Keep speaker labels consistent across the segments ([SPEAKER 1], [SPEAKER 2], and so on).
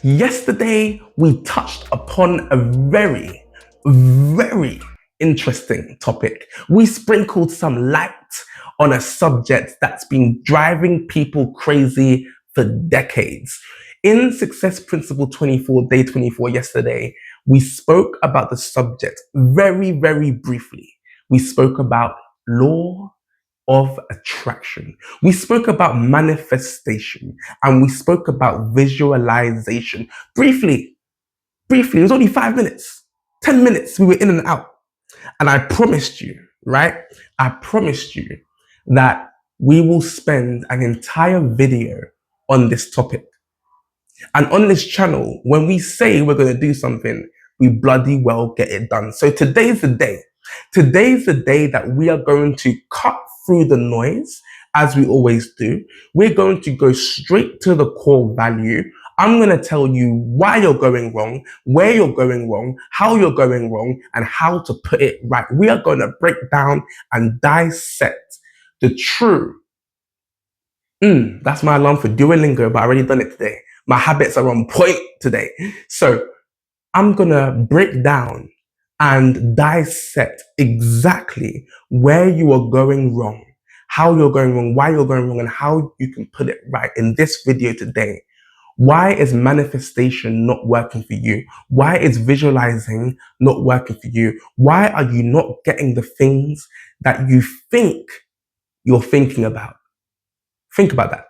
[SPEAKER 1] Yesterday, we touched upon a very, very interesting topic. We sprinkled some light on a subject that's been driving people crazy for decades. In Success Principle 24, day 24, yesterday, we spoke about the subject very, very briefly. We spoke about law of attraction. We spoke about manifestation and we spoke about visualization. Briefly, it was only 5 minutes, 10 minutes, we were in and out. And I promised you, right? I promised you that we will spend an entire video on this topic. And on this channel, when we say we're going to do something, we bloody well get it done. So today's the day. Today's the day that we are going to cut through the noise, as we always do. We're going to go straight to the core value. I'm going to tell you why you're going wrong, where you're going wrong, how you're going wrong, and how to put it right. We are going to break down and dissect the true. That's my alarm for Duolingo, but I already done it today. My habits are on point today. So I'm going to break down and dissect exactly where you are going wrong, how you're going wrong, why you're going wrong, and how you can put it right in this video today. Why is manifestation not working for you? Why is visualizing not working for you? Why are you not getting the things that you think you're thinking about? Think about that.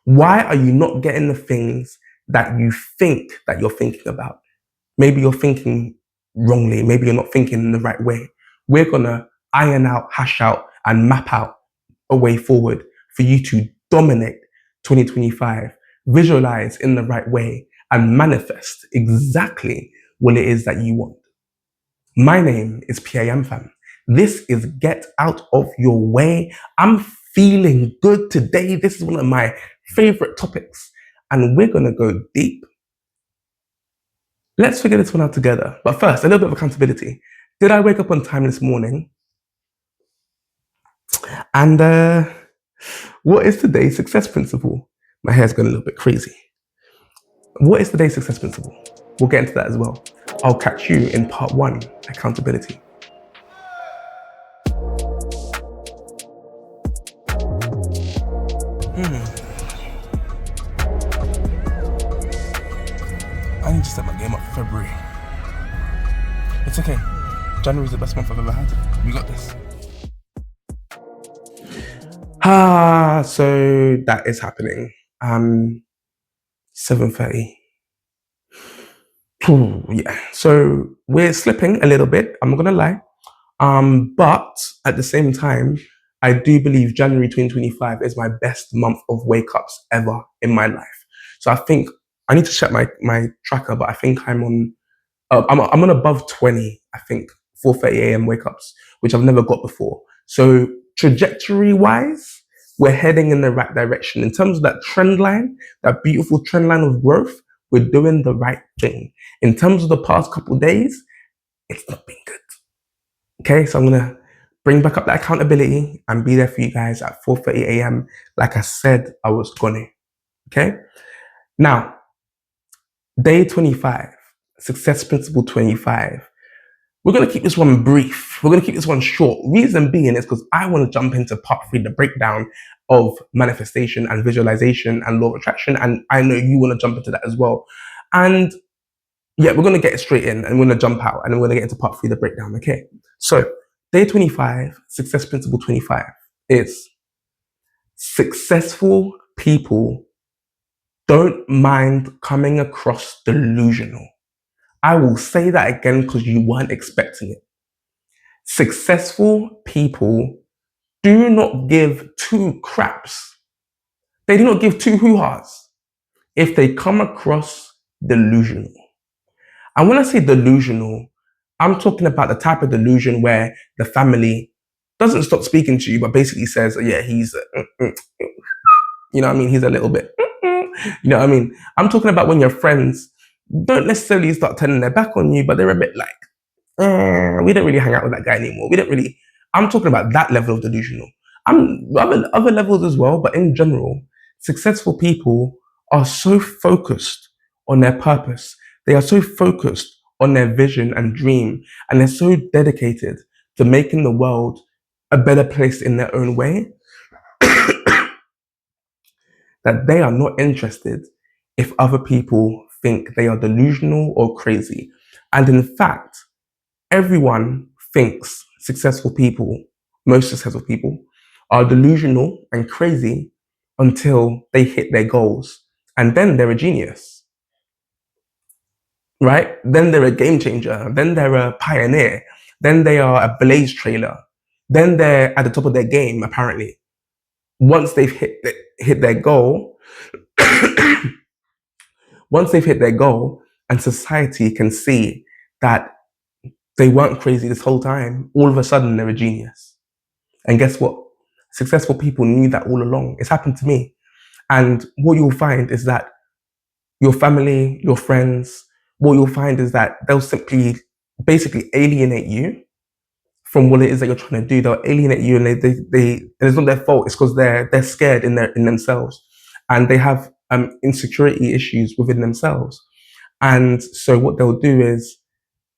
[SPEAKER 1] Why are you not getting the things that you think that you're thinking about? Maybe you're thinking wrongly. Maybe you're not thinking in the right way. We're going to iron out, hash out, and map out a way forward for you to dominate 2025, visualize in the right way, and manifest exactly what it is that you want. My name is PAM fam. This is Get Out of Your Way. I'm feeling good today. This is one of my favorite topics, and we're going to go deep. Let's figure this one out together. But first, a little bit of accountability. Did I wake up on time this morning? And what is today's success principle? My hair's gone a little bit crazy. What is today's success principle? We'll get into that as well. I'll catch you in part 1, accountability. I need to set my game up for February. It's okay. January is the best month I've ever had. We got this. So that is happening. 7:30. Yeah. So we're slipping a little bit. I'm not gonna lie. But at the same time, I do believe January 2025 is my best month of wake ups ever in my life. So I think I need to check my tracker, but I think I'm on above 20. I think 4:30 a.m. wake ups, which I've never got before. So trajectory wise, we're heading in the right direction. In terms of that trend line, that beautiful trend line of growth, we're doing the right thing. In terms of the past couple of days, it's not been good. Okay, so I'm gonna bring back up that accountability and be there for you guys at 4:30 a.m. like I said I was gonna. Okay, now day 25, success principle 25. We're going to keep this one brief. We're going to keep this one short. Reason being is because I want to jump into part 3, the breakdown of manifestation and visualization and law of attraction. And I know you want to jump into that as well. And yeah, we're going to get it straight in and we're going to jump out and then we're going to get into part 3, the breakdown. Okay. So day 25, success principle 25 is successful people don't mind coming across delusional. I will say that again because you weren't expecting it. Successful people do not give 2 craps. They do not give 2 hoo-has if they come across delusional. And when I say delusional, I'm talking about the type of delusion where the family doesn't stop speaking to you, but basically says, yeah, he's, you know what I mean? He's a little bit, you know what I mean? I'm talking about when your friends don't necessarily start turning their back on you, but they're a bit like, we don't really hang out with that guy anymore. I'm talking about that level of delusional. I'm other levels as well, but in general, successful people are so focused on their purpose. They are so focused on their vision and dream, and they're so dedicated to making the world a better place in their own way that they are not interested if other people think they are delusional or crazy. And in fact, everyone thinks most successful people, are delusional and crazy until they hit their goals. And then they're a genius, right? Then they're a game changer. Then they're a pioneer. Then they are a blaze trailer. Then they're at the top of their game, apparently. Once they've hit their goal, once they've hit their goal, and society can see that they weren't crazy this whole time, all of a sudden they're a genius. And guess what? Successful people knew that all along. It's happened to me. And what you'll find is that your family, your friends, what you'll find is that they'll simply basically alienate you from what it is that you're trying to do. They'll alienate you, and and it's not their fault. It's because they're scared in themselves, and they have insecurity issues within themselves. And so what they'll do is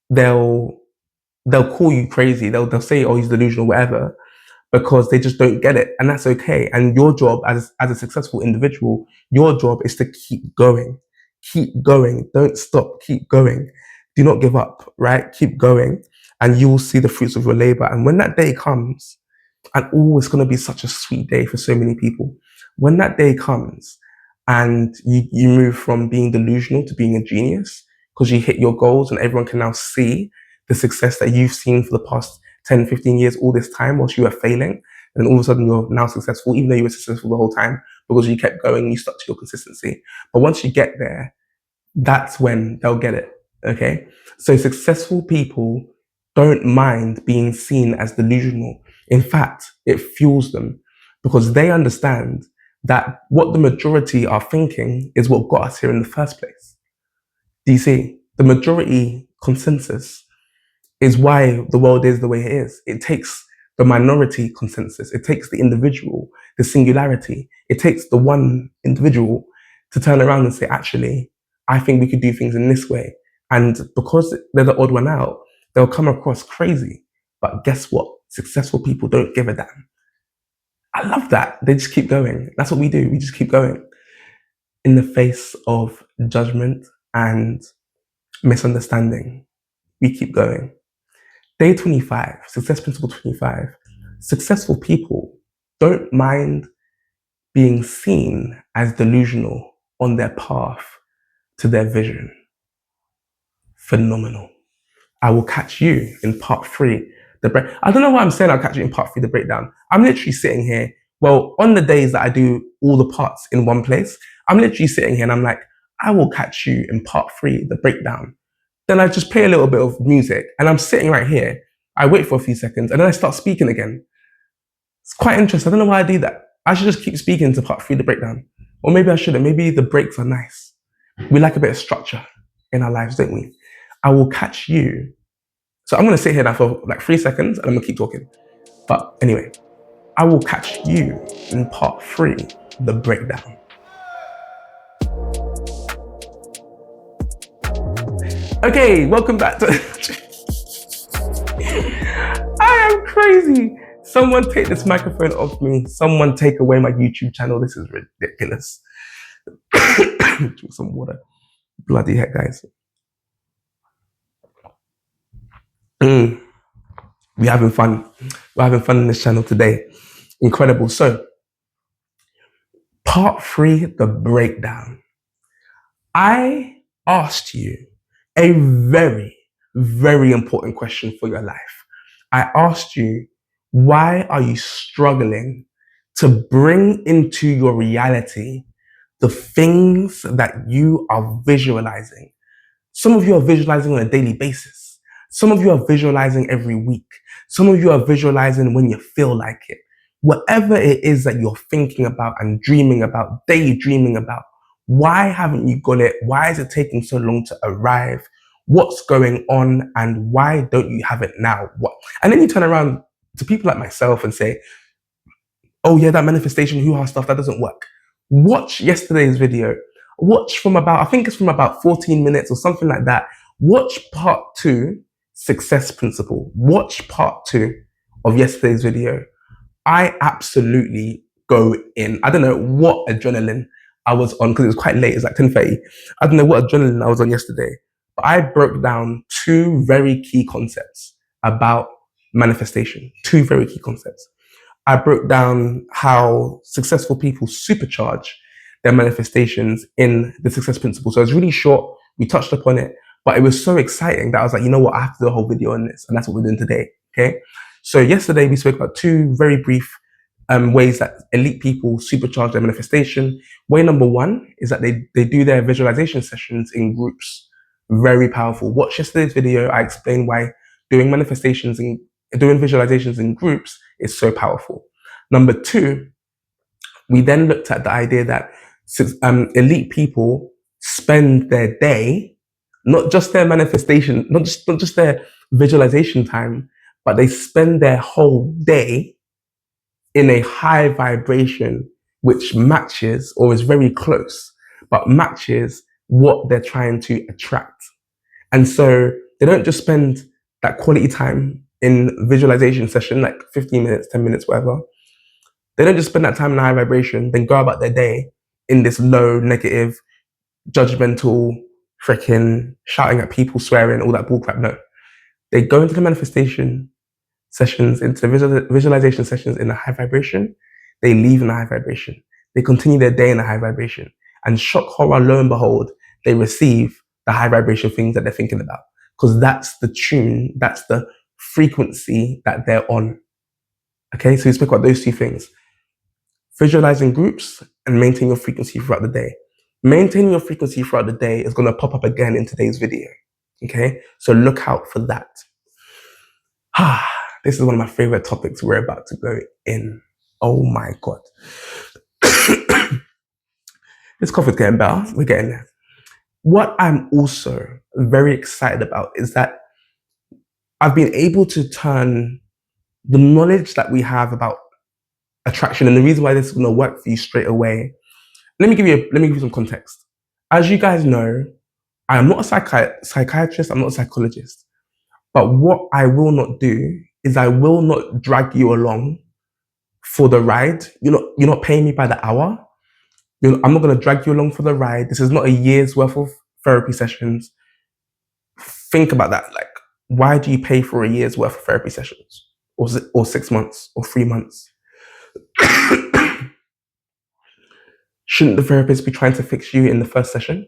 [SPEAKER 1] they'll call you crazy. They'll say, "Oh, he's delusional," whatever, because they just don't get it, and that's okay. And your job as a successful individual, your job is to keep going, don't stop, keep going, do not give up, right? Keep going, and you will see the fruits of your labor. And when that day comes, and it's going to be such a sweet day for so many people, when that day comes and you move from being delusional to being a genius because you hit your goals, and everyone can now see the success that you've seen for the past 10, 15 years, all this time whilst you were failing, and all of a sudden you're now successful, even though you were successful the whole time because you kept going, you stuck to your consistency. But once you get there, that's when they'll get it, okay? So successful people don't mind being seen as delusional. In fact, it fuels them because they understand that what the majority are thinking is what got us here in the first place. Do you see? The majority consensus is why the world is the way it is. It takes the minority consensus. It takes the individual, the singularity. It takes the one individual to turn around and say, actually, I think we could do things in this way. And because they're the odd one out, they'll come across crazy. But guess what? Successful people don't give a damn. I love that. They just keep going. That's what we do. We just keep going. In the face of judgment and misunderstanding, we keep going. Day 25, success principle 25. Successful people don't mind being seen as delusional on their path to their vision. Phenomenal. I will catch you in part 3. I don't know why I'm saying I'll catch you in part 3, the breakdown. I'm literally sitting here. Well, on the days that I do all the parts in one place, I'm literally sitting here and I'm like, I will catch you in part 3, the breakdown. Then I just play a little bit of music and I'm sitting right here. I wait for a few seconds and then I start speaking again. It's quite interesting. I don't know why I do that. I should just keep speaking to part 3, the breakdown. Or maybe I shouldn't. Maybe the breaks are nice. We like a bit of structure in our lives, don't we? I will catch you. So I'm going to sit here now for like 3 seconds and I'm going to keep talking. But anyway, I will catch you in part 3, the breakdown. Okay, welcome back to... I am crazy. Someone take this microphone off me. Someone take away my YouTube channel. This is ridiculous. Drink some water. Bloody heck, guys. We're having fun. We're having fun in this channel today. Incredible. So, part 3, the breakdown. I asked you a very, very important question for your life. I asked you, why are you struggling to bring into your reality the things that you are visualizing? Some of you are visualizing on a daily basis. Some of you are visualizing every week. Some of you are visualizing when you feel like it. Whatever it is that you're thinking about and dreaming about, daydreaming about, why haven't you got it? Why is it taking so long to arrive? What's going on? And why don't you have it now? What? And then you turn around to people like myself and say, oh yeah, that manifestation hoo-ha stuff, that doesn't work. Watch yesterday's video. watch from about, I think it's from about 14 minutes or something like that. Watch part 2, success principle. Watch part 2 of yesterday's video. I absolutely go in. I don't know what adrenaline I was on because it was quite late. It's like 10:30. I don't know what adrenaline I was on yesterday, but I broke down 2 very key concepts about manifestation. 2 very key concepts. I broke down how successful people supercharge their manifestations in the success principle. So it's really short. We touched upon it, but it was so exciting that I was like, you know what? I have to do a whole video on this. And that's what we're doing today. Okay. So yesterday we spoke about 2 very brief ways that elite people supercharge their manifestation. Way number 1 is that they do their visualization sessions in groups. Very powerful. Watch yesterday's video. I explained why doing doing visualizations in groups is so powerful. Number 2, we then looked at the idea that elite people spend their day, not just their manifestation, not just their visualization time, but they spend their whole day in a high vibration which matches or is very close, but matches what they're trying to attract. And so they don't just spend that quality time in visualization session, like 15 minutes, 10 minutes, whatever. They don't just spend that time in high vibration, then go about their day in this low, negative, judgmental, freaking shouting at people, swearing, all that bullcrap. No. They go into the manifestation sessions, into the visualization sessions in a high vibration. They leave in a high vibration. They continue their day in a high vibration. And shock, horror, lo and behold, they receive the high vibration things that they're thinking about. Because that's the tune, that's the frequency that they're on. Okay, so we spoke about those 2 things. Visualizing groups and maintain your frequency throughout the day. Maintaining your frequency throughout the day is going to pop up again in today's video. Okay, so look out for that. This is one of my favorite topics we're about to go in. Oh my God. This cough is getting better. We're getting there. What I'm also very excited about is that I've been able to turn the knowledge that we have about attraction, and the reason why this is going to work for you straight away. Let me give you some context. As you guys know, I am not a psychiatrist. I'm not a psychologist. But what I will not do is I will not drag you along for the ride. You're not paying me by the hour. I'm not going to drag you along for the ride. This is not a year's worth of therapy sessions. Think about that. Like, why do you pay for a year's worth of therapy sessions, or 6 months, or 3 months? Shouldn't the therapist be trying to fix you in the first session?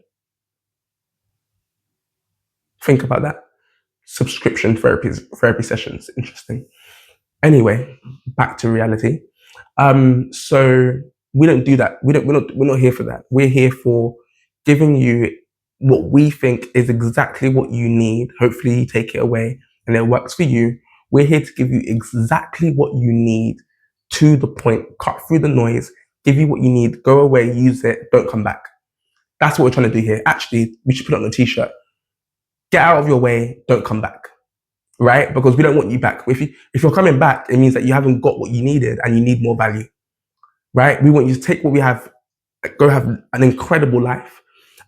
[SPEAKER 1] Think about that. Subscription therapy sessions. Interesting. Anyway, back to reality. So we don't do that. We're not here for that. We're here for giving you what we think is exactly what you need. Hopefully you take it away and it works for you. We're here to give you exactly what you need, to the point, cut through the noise, give you what you need, go away, use it, don't come back. That's what we're trying to do here. Actually, we should put it on a t-shirt. Get out of your way, don't come back. Right? Because we don't want you back. If you're coming back, it means that you haven't got what you needed and you need more value. Right? We want you to take what we have, go have an incredible life,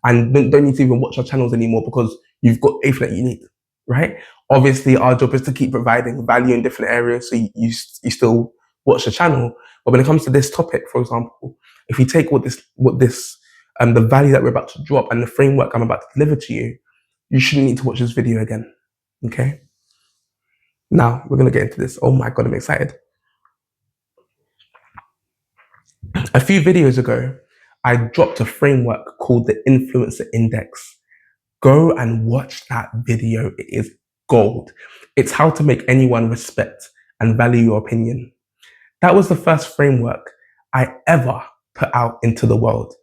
[SPEAKER 1] and don't need to even watch our channels anymore because you've got everything that you need. Right? Obviously, our job is to keep providing value in different areas, so you still watch the channel. But when it comes to this topic, for example, if you take the value that we're about to drop and the framework I'm about to deliver to you, you shouldn't need to watch this video again. Okay? Now, we're going to get into this. Oh my God, I'm excited. A few videos ago, I dropped a framework called the Influencer Index. Go and watch that video. It is gold. It's how to make anyone respect and value your opinion. That was the first framework I ever put out into the world.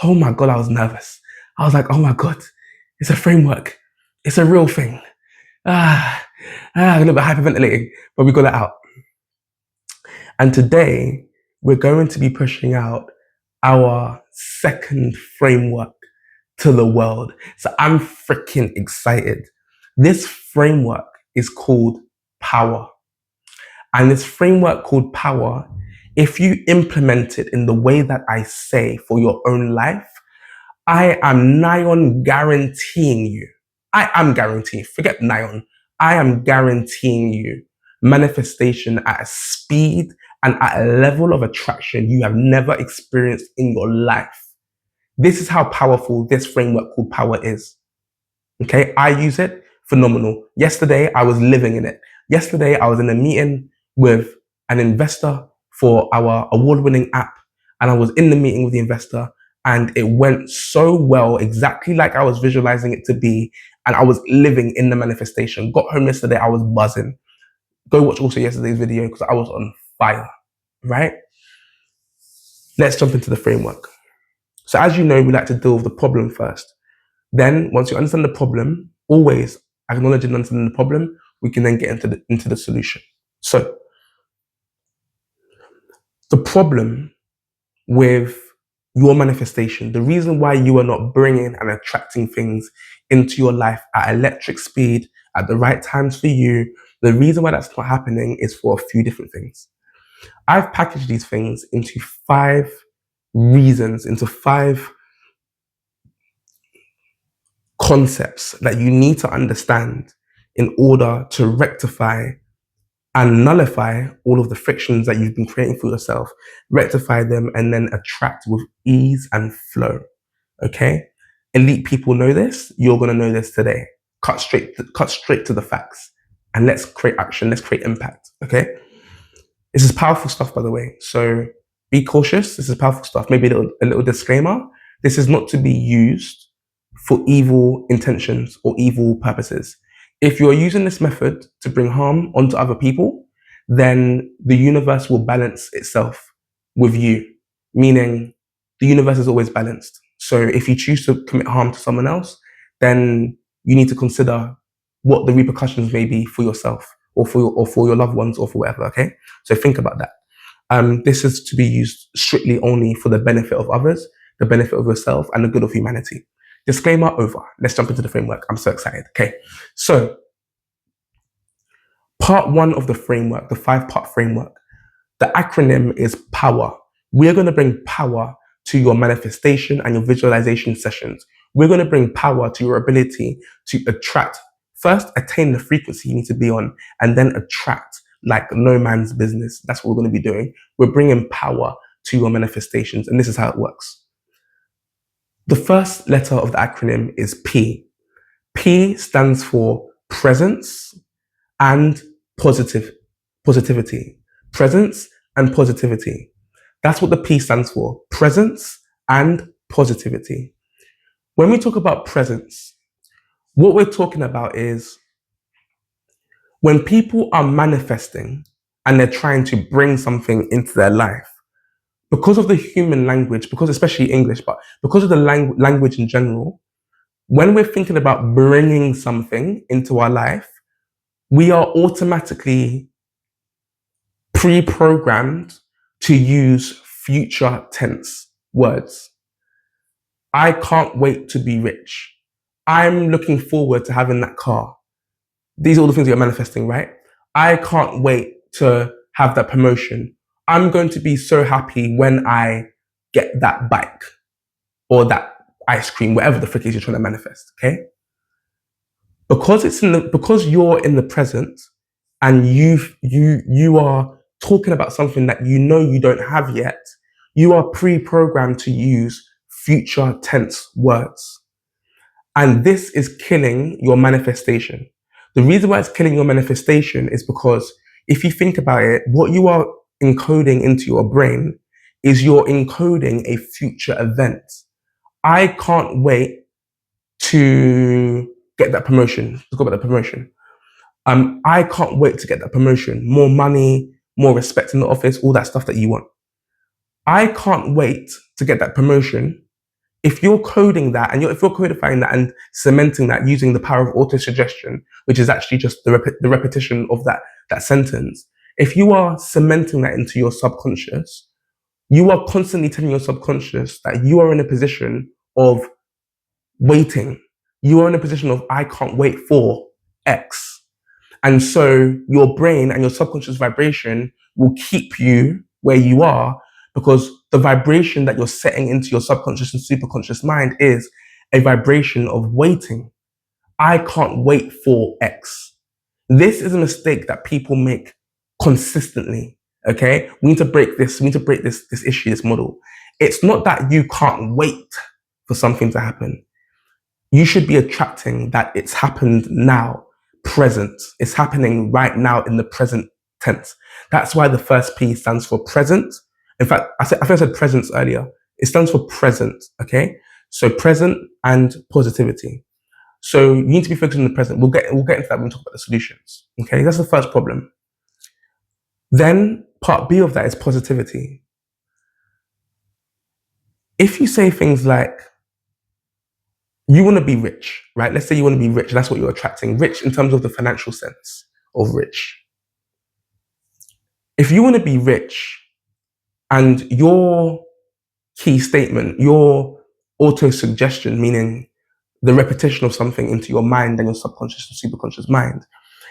[SPEAKER 1] Oh my God, I was nervous. I was like, oh my God, it's a framework. It's a real thing. A little bit hyperventilating, but we got it out. And today, we're going to be pushing out our second framework to the world. So I'm freaking excited. This framework is called Power. And this framework called Power, if you implement it in the way that I say for your own life, I am nigh on guaranteeing you. I am guaranteeing, forget nigh on. I am guaranteeing you manifestation at a speed and at a level of attraction you have never experienced in your life. This is how powerful this framework called power is. Okay, I use it, phenomenal. Yesterday, I was living in it. Yesterday, I was in a meeting with an investor for our award-winning app, and I was in the meeting with the investor, and it went so well, exactly like I was visualizing it to be, and I was living in the manifestation. Got home yesterday, I was buzzing. Go watch also yesterday's video because I was on fire, right? Let's jump into the framework. So as you know, we like to deal with the problem first. Then once you understand the problem, always acknowledge and understand the problem, we can then get into the solution. So the problem with your manifestation, the reason why you are not bringing and attracting things into your life at electric speed, at the right times for you, the reason why that's not happening is for a few different things. I've packaged these things into 5 reasons, into 5 concepts that you need to understand in order to rectify and nullify all of the frictions that you've been creating for yourself, rectify them, and then attract with ease and flow. Okay? Elite people know this. You're going to know this today. Cut straight to the facts. And let's create action. Let's create impact. Okay? This is powerful stuff, by the way. So be cautious. This is powerful stuff. Maybe a little disclaimer. This is not to be used for evil intentions or evil purposes. If you're using this method to bring harm onto other people, then the universe will balance itself with you, meaning the universe is always balanced. So if you choose to commit harm to someone else, then you need to consider what the repercussions may be for yourself or for your loved ones or for whatever, okay? So think about that. This is to be used strictly only for the benefit of others, the benefit of yourself, and the good of humanity. Disclaimer over. Let's jump into the framework. I'm so excited. Okay. So, part 1 of the framework, the 5-part framework, the acronym is POWER. We're going to bring power to your manifestation and your visualization sessions. We're going to bring power to your ability to attract, first attain the frequency you need to be on, and then attract like no man's business. That's what we're going to be doing. We're bringing power to your manifestations, and this is how it works. The first letter of the acronym is P. P stands for presence and positivity. Presence and positivity. That's what the P stands for. Presence and positivity. When we talk about presence, what we're talking about is when people are manifesting and they're trying to bring something into their life, because of the human language, because especially English, but because of the language in general, when we're thinking about bringing something into our life, we are automatically pre-programmed to use future tense words. I can't wait to be rich. I'm looking forward to having that car. These are all the things you're manifesting, right? I can't wait to have that promotion. I'm going to be so happy when I get that bike or that ice cream, whatever the frick is you're trying to manifest, okay? Because you're in the present and you are talking about something that you know you don't have yet, you are pre-programmed to use future tense words. And this is killing your manifestation. The reason why it's killing your manifestation is because if you think about it, what you are encoding into your brain is you're encoding a future event. I can't wait to get that promotion. Let's go about the promotion. I can't wait to get that promotion. More money, more respect in the office, all that stuff that you want. I can't wait to get that promotion. If you're coding that and if you're codifying that and cementing that using the power of auto-suggestion, which is actually just the repetition of that sentence, if you are cementing that into your subconscious, you are constantly telling your subconscious that you are in a position of waiting. You are in a position of, I can't wait for X. And so your brain and your subconscious vibration will keep you where you are because the vibration that you're setting into your subconscious and superconscious mind is a vibration of waiting. I can't wait for X. This is a mistake that people make consistently. Okay, we need to break this. We need to break this issue, this model. It's not that you can't wait for something to happen. You should be attracting that it's happened now, present. It's happening right now in the present tense. That's why the first P stands for present. In fact, I think I said presence earlier. It stands for present. Okay, so present and positivity. So you need to be focused on the present. We'll get into that when we talk about the solutions. Okay, that's the first problem. Then part B of that is positivity. If you say things like, you want to be rich, right? Let's say you want to be rich. That's what you're attracting. Rich in terms of the financial sense of rich. If you want to be rich and your key statement, your auto-suggestion, meaning the repetition of something into your mind and your subconscious and superconscious mind,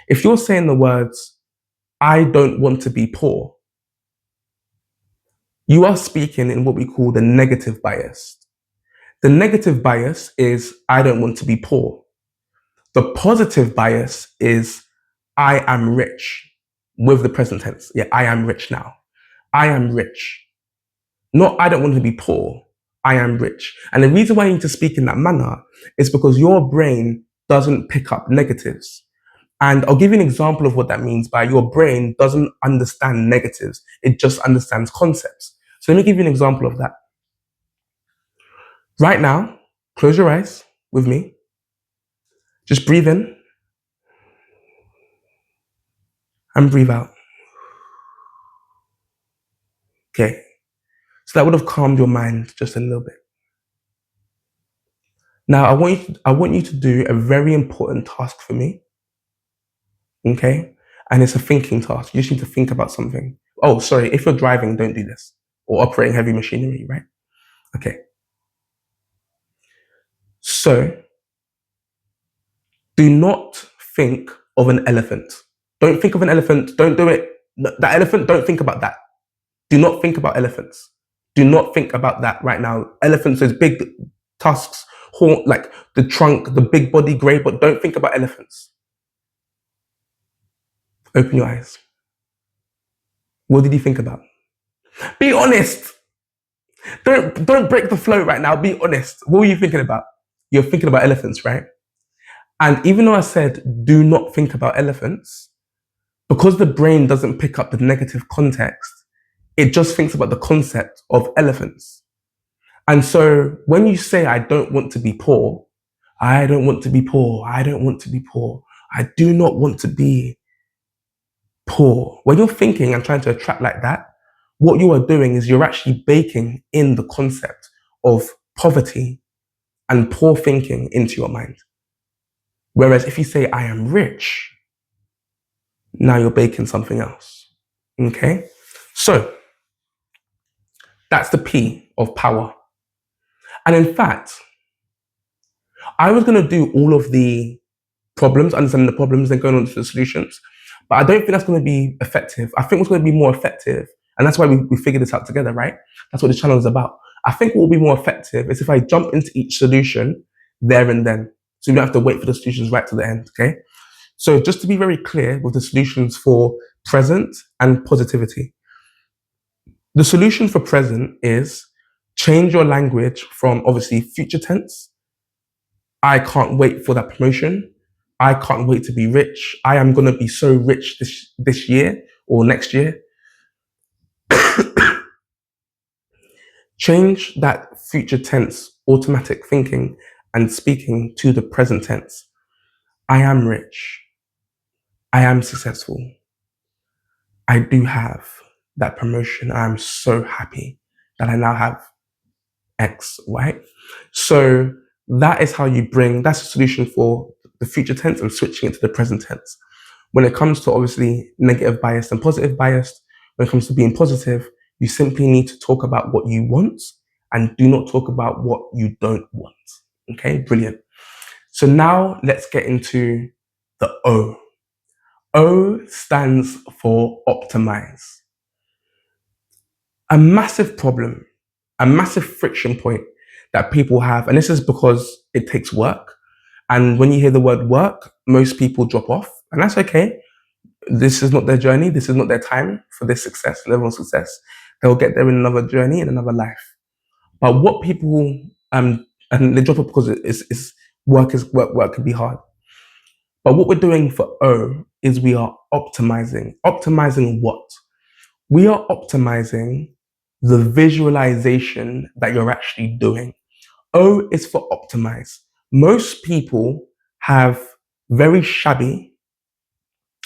[SPEAKER 1] if you're saying the words, I don't want to be poor, you are speaking in what we call the negative bias. The negative bias is, I don't want to be poor. The positive bias is, I am rich, with the present tense. Yeah, I am rich now. I am rich. Not, I don't want to be poor. I am rich. And the reason why you need to speak in that manner is because your brain doesn't pick up negatives. And I'll give you an example of what that means by your brain doesn't understand negatives. It just understands concepts. So let me give you an example of that. Right now, close your eyes with me. Just breathe in and breathe out. Okay. So that would have calmed your mind just a little bit. Now, I want you to do a very important task for me. Okay? And it's a thinking task. You just need to think about something. Oh, sorry. If you're driving, don't do this. Or operating heavy machinery, right? Okay. So, do not think of an elephant. Don't think of an elephant. Don't do it. That elephant, don't think about that. Do not think about elephants. Do not think about that right now. Elephants, those big tusks, horn, like the trunk, the big body, grey, but don't think about elephants. Open your eyes. What did you think about? Be honest. Don't break the flow right now. Be honest. What were you thinking about? You're thinking about elephants, right? And even though I said do not think about elephants, because the brain doesn't pick up the negative context, it just thinks about the concept of elephants. And so when you say, I don't want to be poor, I don't want to be poor, I don't want to be poor, I do not want to be poor. When you're thinking and trying to attract like that, what you are doing is you're actually baking in the concept of poverty and poor thinking into your mind. Whereas if you say, I am rich, now you're baking something else. Okay? So that's the P of power. And in fact, I was going to do all of the problems, understanding the problems, then going on to the solutions. But I don't think that's going to be effective. I think what's going to be more effective, and that's why we figured this out together, right? That's what the channel is about. I think what will be more effective is if I jump into each solution there and then. So you don't have to wait for the solutions right to the end, okay? So just to be very clear with the solutions for present and positivity. The solution for present is change your language from obviously future tense. I can't wait for that promotion. I can't wait to be rich. I am going to be so rich this year or next year. Change that future tense automatic thinking and speaking to the present tense. I am rich. I am successful. I do have that promotion. I'm so happy that I now have X, right? So that is how you that's a solution for the future tense and switching it to the present tense. When it comes to obviously negative bias and positive bias, when it comes to being positive, you simply need to talk about what you want and do not talk about what you don't want. Okay, brilliant. So now let's get into the O. O stands for optimize. A massive problem a massive friction point that people have, and this is because it takes work. And when you hear the word work, most people drop off, and that's okay. This is not their journey. This is not their time for this success, level of success. They'll get there in another journey, in another life. But what people and they drop off because it's work is work. Work can be hard. But what we're doing for O is we are optimizing. Optimizing what? We are optimizing the visualization that you're actually doing. O is for optimize. Most people have very shabby,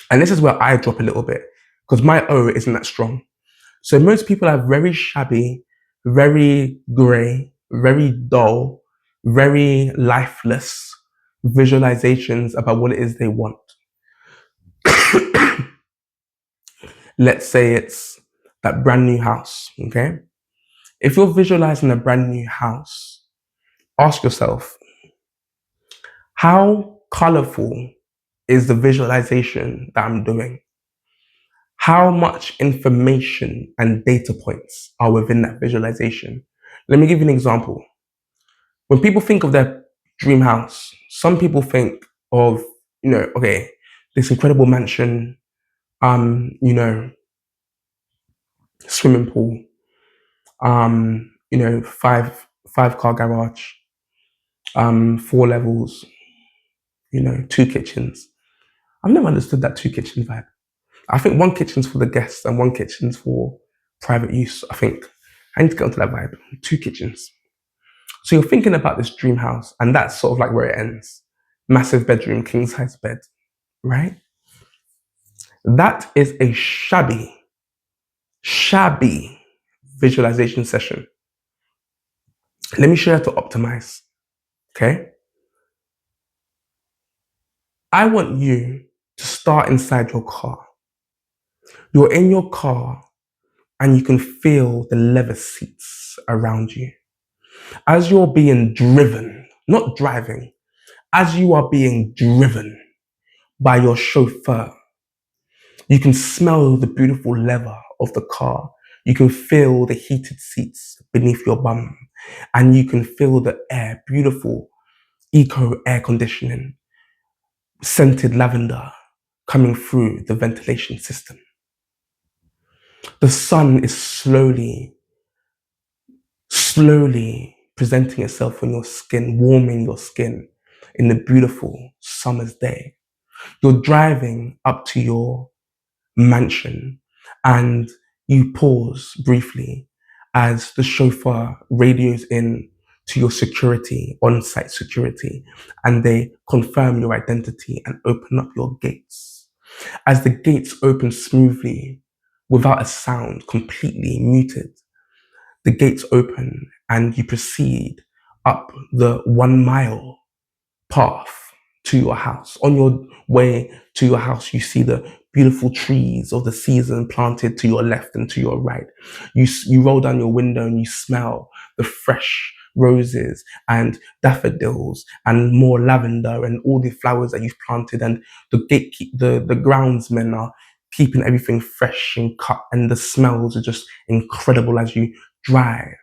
[SPEAKER 1] and this is where I drop a little bit because my O isn't that strong. So most people have very shabby, very grey, very dull, very lifeless visualizations about what it is they want. Let's say it's that brand new house, okay? If you're visualizing a brand new house, ask yourself, how colorful is the visualization that I'm doing? How much information and data points are within that visualization? Let me give you an example. When people think of their dream house, some people think of, okay, this incredible mansion, swimming pool, five car garage, 4 levels, two kitchens. I've never understood that two kitchen vibe. I think one kitchen's for the guests and one kitchen's for private use. I think I need to get onto that vibe. Two kitchens. So you're thinking about this dream house, and that's sort of like where it ends. Massive bedroom, king size bed, right? That is a shabby visualization session. Let me show you how to optimize. Okay? I want you to start inside your car. You're in your car and you can feel the leather seats around you. As you're being driven, not driving, as you are being driven by your chauffeur, you can smell the beautiful leather of the car. You can feel the heated seats beneath your bum. And you can feel the air, beautiful eco air conditioning, scented lavender coming through the ventilation system. The sun is slowly presenting itself on your skin, warming your skin in the beautiful summer's day. You're driving up to your mansion and you pause briefly as the chauffeur radios in to your security, on-site security, and they confirm your identity and open up your gates. As the gates open smoothly, without a sound, completely muted, the gates open and you proceed up the 1 mile path to your house. On your way to your house, you see the beautiful trees of the season planted to your left and to your right. You roll down your window and you smell the fresh roses and daffodils and more lavender and all the flowers that you've planted, and the groundsmen are keeping everything fresh and cut, and the smells are just incredible as you drive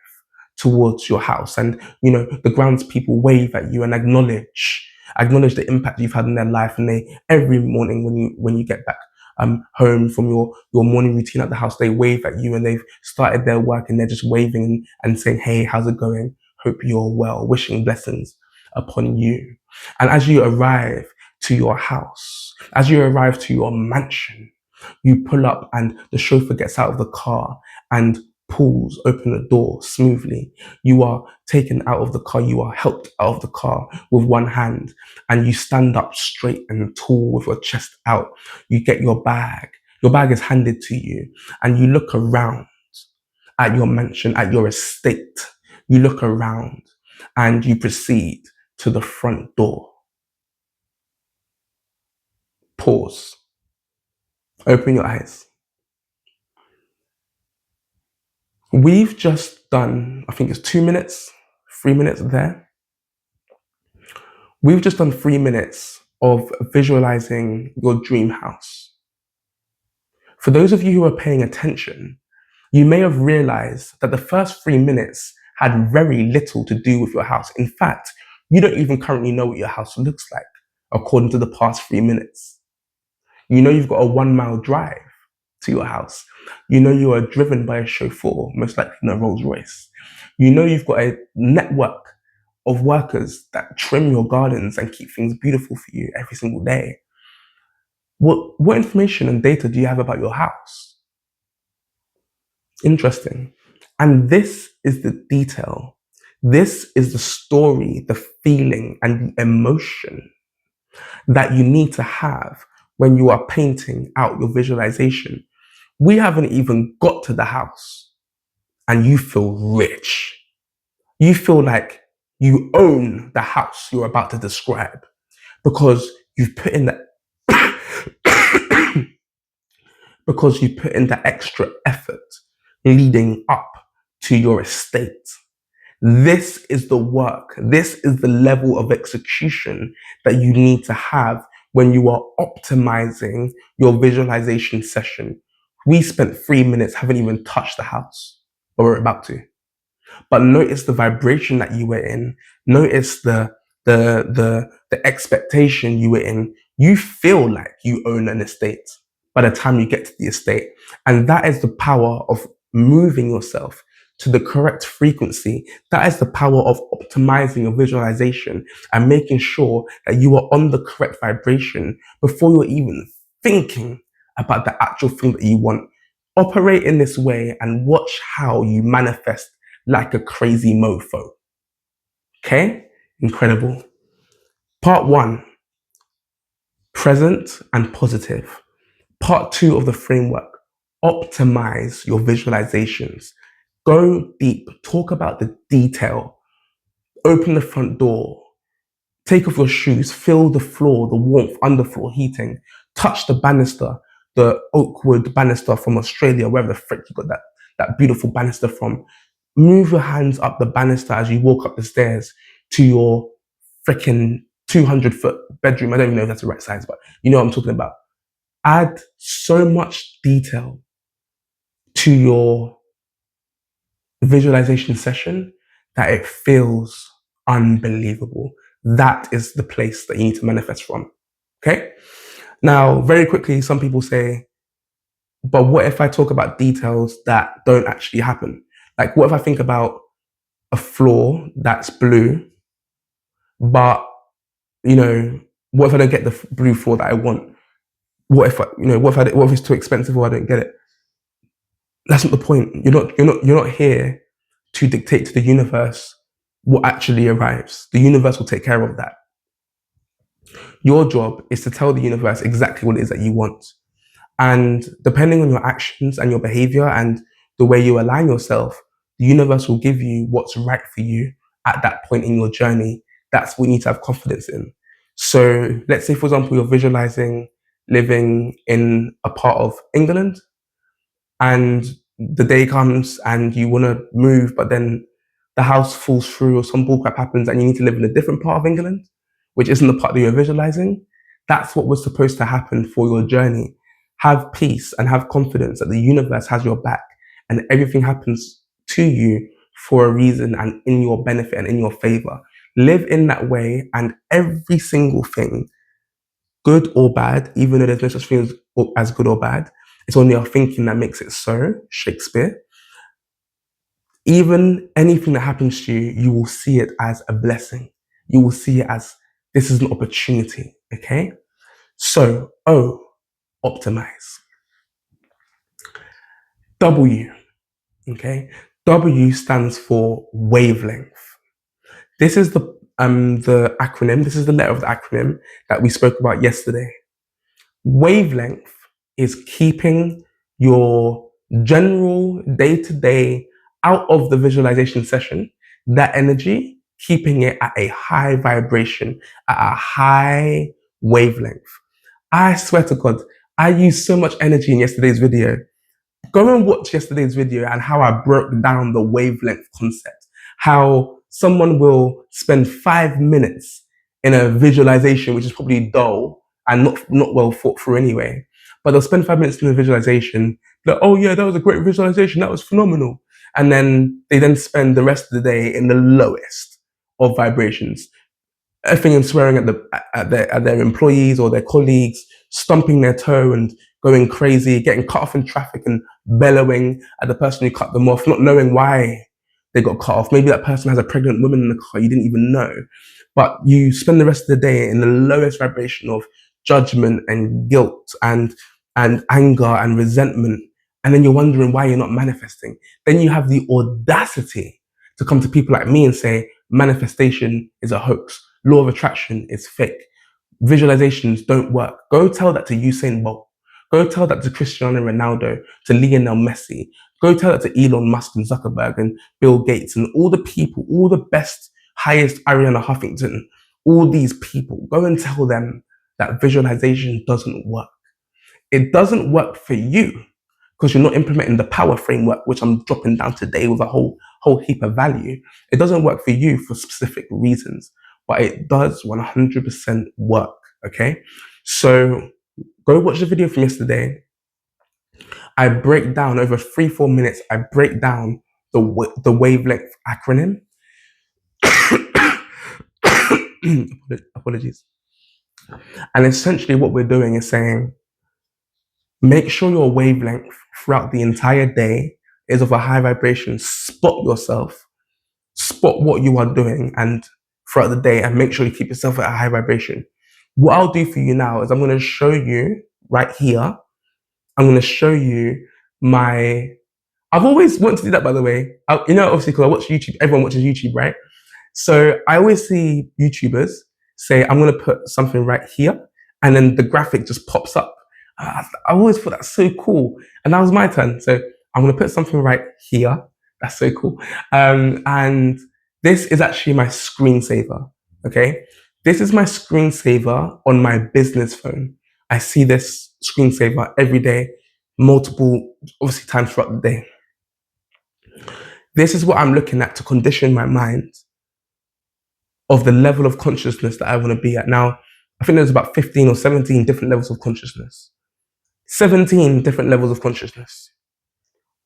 [SPEAKER 1] towards your house. And the grounds people wave at you and acknowledge the impact you've had in their life, and they every morning when you get back home from your morning routine at the house, they wave at you and they've started their work and they're just waving and saying, hey, how's it going? Hope you're well, wishing blessings upon you. And as you arrive to your house, as you arrive to your mansion, you pull up and the chauffeur gets out of the car and pulls open the door smoothly. You are taken out of the car. You are helped out of the car with one hand, and you stand up straight and tall with your chest out. You get your bag. Your bag is handed to you, and you look around at your mansion, at your estate. You look around and you proceed to the front door. Pause. Open your eyes. We've just done, I think it's 2 minutes, 3 minutes there. We've just done 3 minutes of visualizing your dream house. For those of you who are paying attention, you may have realized that the first 3 minutes had very little to do with your house. In fact, you don't even currently know what your house looks like, according to the past 3 minutes. You know you've got a 1 mile drive to your house. You know you are driven by a chauffeur, most likely in a Rolls Royce. You know you've got a network of workers that trim your gardens and keep things beautiful for you every single day. What information and data do you have about your house? Interesting. And this is the detail. This is the story, the feeling, and the emotion that you need to have when you are painting out your visualization. We haven't even got to the house and you feel rich. You feel like you own the house you're about to describe because you've put in the because you put in the extra effort leading up to your estate. This is the work. This is the level of execution that you need to have when you are optimizing your visualization session. We spent 3 minutes, haven't even touched the house, but we're about to. But notice the vibration that you were in. Notice the expectation you were in. You feel like you own an estate by the time you get to the estate. And that is the power of moving yourself to the correct frequency. That is the power of optimizing your visualization and making sure that you are on the correct vibration before you're even thinking about the actual thing that you want. Operate in this way and watch how you manifest like a crazy mofo. Okay? Incredible. Part 1, present and positive. Part 2 of the framework, optimize your visualizations. Go deep, talk about the detail. Open the front door, take off your shoes, feel the floor, the warmth, underfloor heating, touch the banister, the oak wood banister from Australia, wherever the frick you got that beautiful banister from. Move your hands up the banister as you walk up the stairs to your freaking 200-foot bedroom. I don't even know if that's the right size, but you know what I'm talking about. Add so much detail to your visualization session that it feels unbelievable. That is the place that you need to manifest from. Okay? Now, very quickly, some people say, but what if I talk about details that don't actually happen? Like, what if I think about a floor that's blue, but, what if I don't get the blue floor that I want? What if it's too expensive or I don't get it? That's not the point. You're not here to dictate to the universe what actually arrives. The universe will take care of that. Your job is to tell the universe exactly what it is that you want. And depending on your actions and your behavior and the way you align yourself, the universe will give you what's right for you at that point in your journey. That's what you need to have confidence in. So let's say, for example, you're visualizing living in a part of England and the day comes and you want to move, but then the house falls through or some bullcrap happens and you need to live in a different part of England, which isn't the part that you're visualizing. That's what was supposed to happen for your journey. Have peace and have confidence that the universe has your back and everything happens to you for a reason and in your benefit and in your favor. Live in that way, and every single thing, good or bad, even though there's no such thing as good or bad, it's only our thinking that makes it so, Shakespeare. Even anything that happens to you, you will see it as a blessing. You will see it as, this is an opportunity, okay? So, O, optimize. W, okay? W stands for wavelength. This is the acronym, this is the letter of the acronym that we spoke about yesterday. Wavelength is keeping your general day-to-day out of the visualization session, that energy, keeping it at a high vibration, at a high wavelength. I swear to God, I used so much energy in yesterday's video. Go and watch yesterday's video and how I broke down the wavelength concept. How someone will spend 5 minutes in a visualization, which is probably dull and not well thought through anyway. But they'll spend 5 minutes in a visualization, like, oh yeah, that was a great visualization, that was phenomenal. And then they then spend the rest of the day in the lowest of vibrations, effing and swearing at their employees or their colleagues, stomping their toe and going crazy, getting cut off in traffic and bellowing at the person who cut them off, not knowing why they got cut off. Maybe that person has a pregnant woman in the car, you didn't even know. But you spend the rest of the day in the lowest vibration of judgment and guilt and anger and resentment. And then you're wondering why you're not manifesting. Then you have the audacity to come to people like me and say, manifestation is a hoax. Law of attraction is fake. Visualizations don't work. Go tell that to Usain Bolt. Go tell that to Cristiano Ronaldo, to Lionel Messi. Go tell that to Elon Musk and Zuckerberg and Bill Gates and all the people, all the best, highest Ariana Huffington, all these people. Go and tell them that visualization doesn't work. It doesn't work for you because you're not implementing the power framework, which I'm dropping down today with a whole heap of value. It doesn't work for you for specific reasons, but it does 100% work, okay? So go watch the video from yesterday. I break down over 3-4 minutes, I break down the wavelength acronym. Apologies. And essentially what we're doing is saying, make sure your wavelength throughout the entire day is of a high vibration. Spot yourself, spot what you are doing and throughout the day, and make sure you keep yourself at a high vibration. What I'll do for you now is I'm going to show you right here. I'm going to show you I've always wanted to do that, by the way. Obviously, because I watch YouTube, everyone watches YouTube, right? So I always see YouTubers say, I'm going to put something right here, and then the graphic just pops up. I always thought that's so cool. And that was my turn. So I'm going to put something right here. That's so cool. And this is actually my screensaver. Okay. This is my screensaver on my business phone. I see this screensaver every day, multiple, obviously, times throughout the day. This is what I'm looking at to condition my mind of the level of consciousness that I want to be at. Now, I think there's about 15 or 17 different levels of consciousness. 17 different levels of consciousness.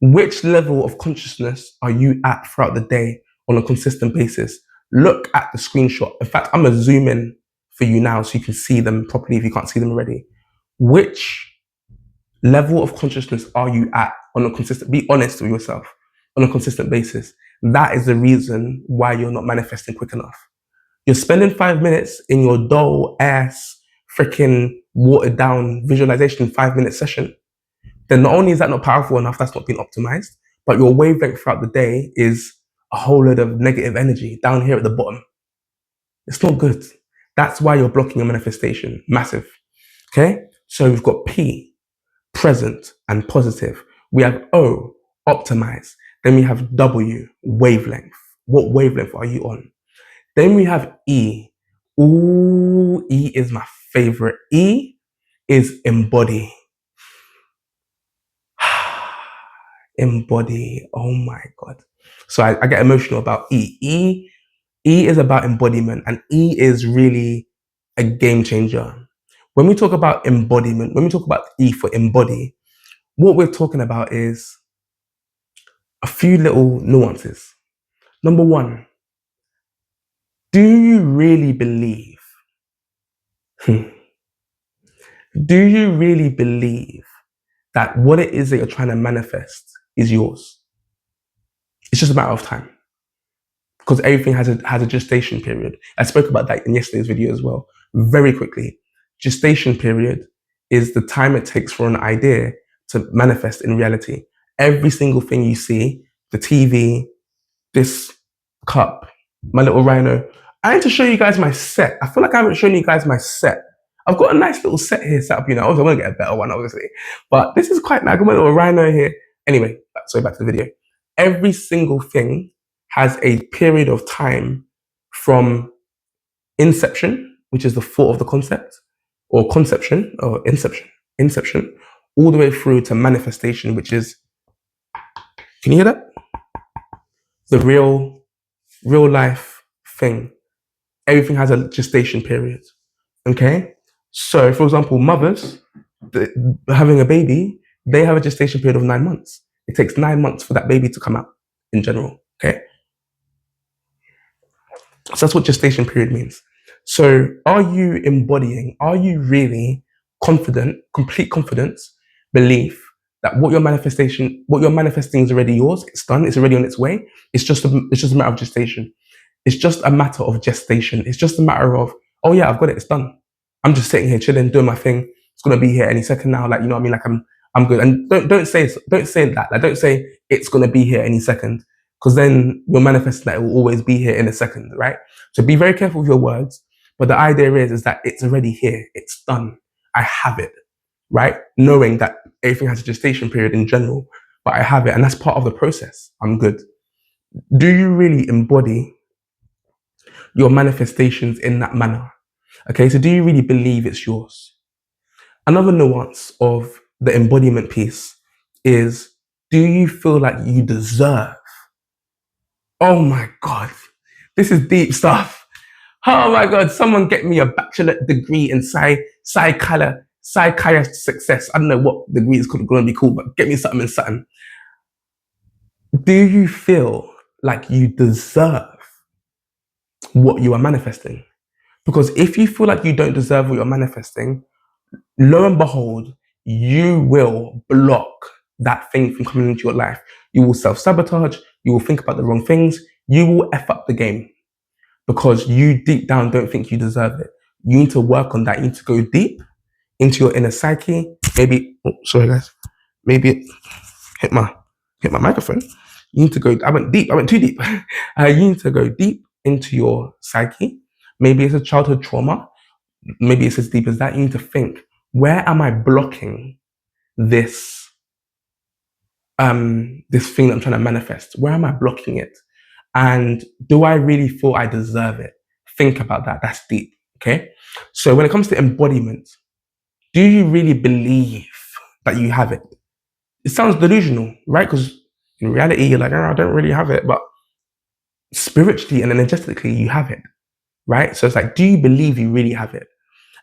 [SPEAKER 1] Which level of consciousness are you at throughout the day on a consistent basis? Look at the screenshot. In fact, I'm going to zoom in for you now so you can see them properly if you can't see them already. Which level of consciousness are you at on a consistent, be honest with yourself, on a consistent basis? That is the reason why you're not manifesting quick enough. You're spending 5 minutes in your dull ass, freaking watered down visualization 5-minute session. Then not only is that not powerful enough, that's not been optimized, but your wavelength throughout the day is a whole load of negative energy down here at the bottom. It's not good. That's why you're blocking your manifestation. Massive. Okay? So we've got P, present and positive. We have O, optimize. Then we have W, wavelength. What wavelength are you on? Then we have E. Ooh, E is my favorite. E is embody. Embody. Oh my God. So I get emotional about E. E is about embodiment, and E is really a game changer. When we talk about embodiment, when we talk about E for embody, what we're talking about is a few little nuances. Number one, do you really believe? Do you really believe that what it is that you're trying to manifest is yours? It's just a matter of time. Because everything has a gestation period. I spoke about that in yesterday's video as well. Very quickly. Gestation period is the time it takes for an idea to manifest in reality. Every single thing you see, the TV, this cup, my little rhino. I need to show you guys my set. I feel like I haven't shown you guys my set. I've got a nice little set here set up, I want to get a better one, obviously. But this is quite nice. I've got my little rhino here. Anyway, back to the video. Every single thing has a period of time from inception, which is the thought of the concept, or conception, or inception, all the way through to manifestation, which is, can you hear that? The real life thing. Everything has a gestation period, okay? So, for example, mothers having a baby, they have a gestation period of 9 months. It takes 9 months for that baby to come out. in general. Okay. So that's what gestation period means. So are you really confident, complete confidence, belief that what you're manifesting is already yours, it's done, it's already on its way. It's just a matter of gestation. It's just a matter of gestation. It's just a matter of, oh yeah, I've got it, it's done. I'm just sitting here chilling, doing my thing. It's gonna be here any second now. Like, you know what I mean? Like I'm good. And don't say that. Like, don't say it's gonna be here any second, because then you're manifesting that it will always be here in a second, right? So be very careful with your words. But the idea is that it's already here. It's done. I have it, right? Knowing that everything has a gestation period in general, but I have it, and that's part of the process. I'm good. Do you really embody your manifestations in that manner? Okay, so do you really believe it's yours? Another nuance of the embodiment piece is, do you feel like you deserve? Oh my God, this is deep stuff. Oh my God, someone get me a bachelor degree in psychiatrist success. I don't know what degree is going to be called, but get me something in something. Do you feel like you deserve what you are manifesting? Because if you feel like you don't deserve what you're manifesting, lo and behold, you will block that thing from coming into your life. You will self-sabotage, you will think about the wrong things, you will F up the game because you deep down don't think you deserve it. You need to work on that. You need to go deep into your inner psyche. Maybe, oh, sorry guys, maybe it hit my microphone. You need to go, I went too deep. You need to go deep into your psyche. Maybe it's a childhood trauma. Maybe it's as deep as that. You need to think, where am I blocking this this thing that I'm trying to manifest? Where am I blocking it? And do I really feel I deserve it? Think about that. That's deep. Okay. So when it comes to embodiment, do you really believe that you have it? It sounds delusional, right? Because in reality, you're like, oh, I don't really have it, but spiritually and energetically, you have it, right? So it's like, do you believe you really have it?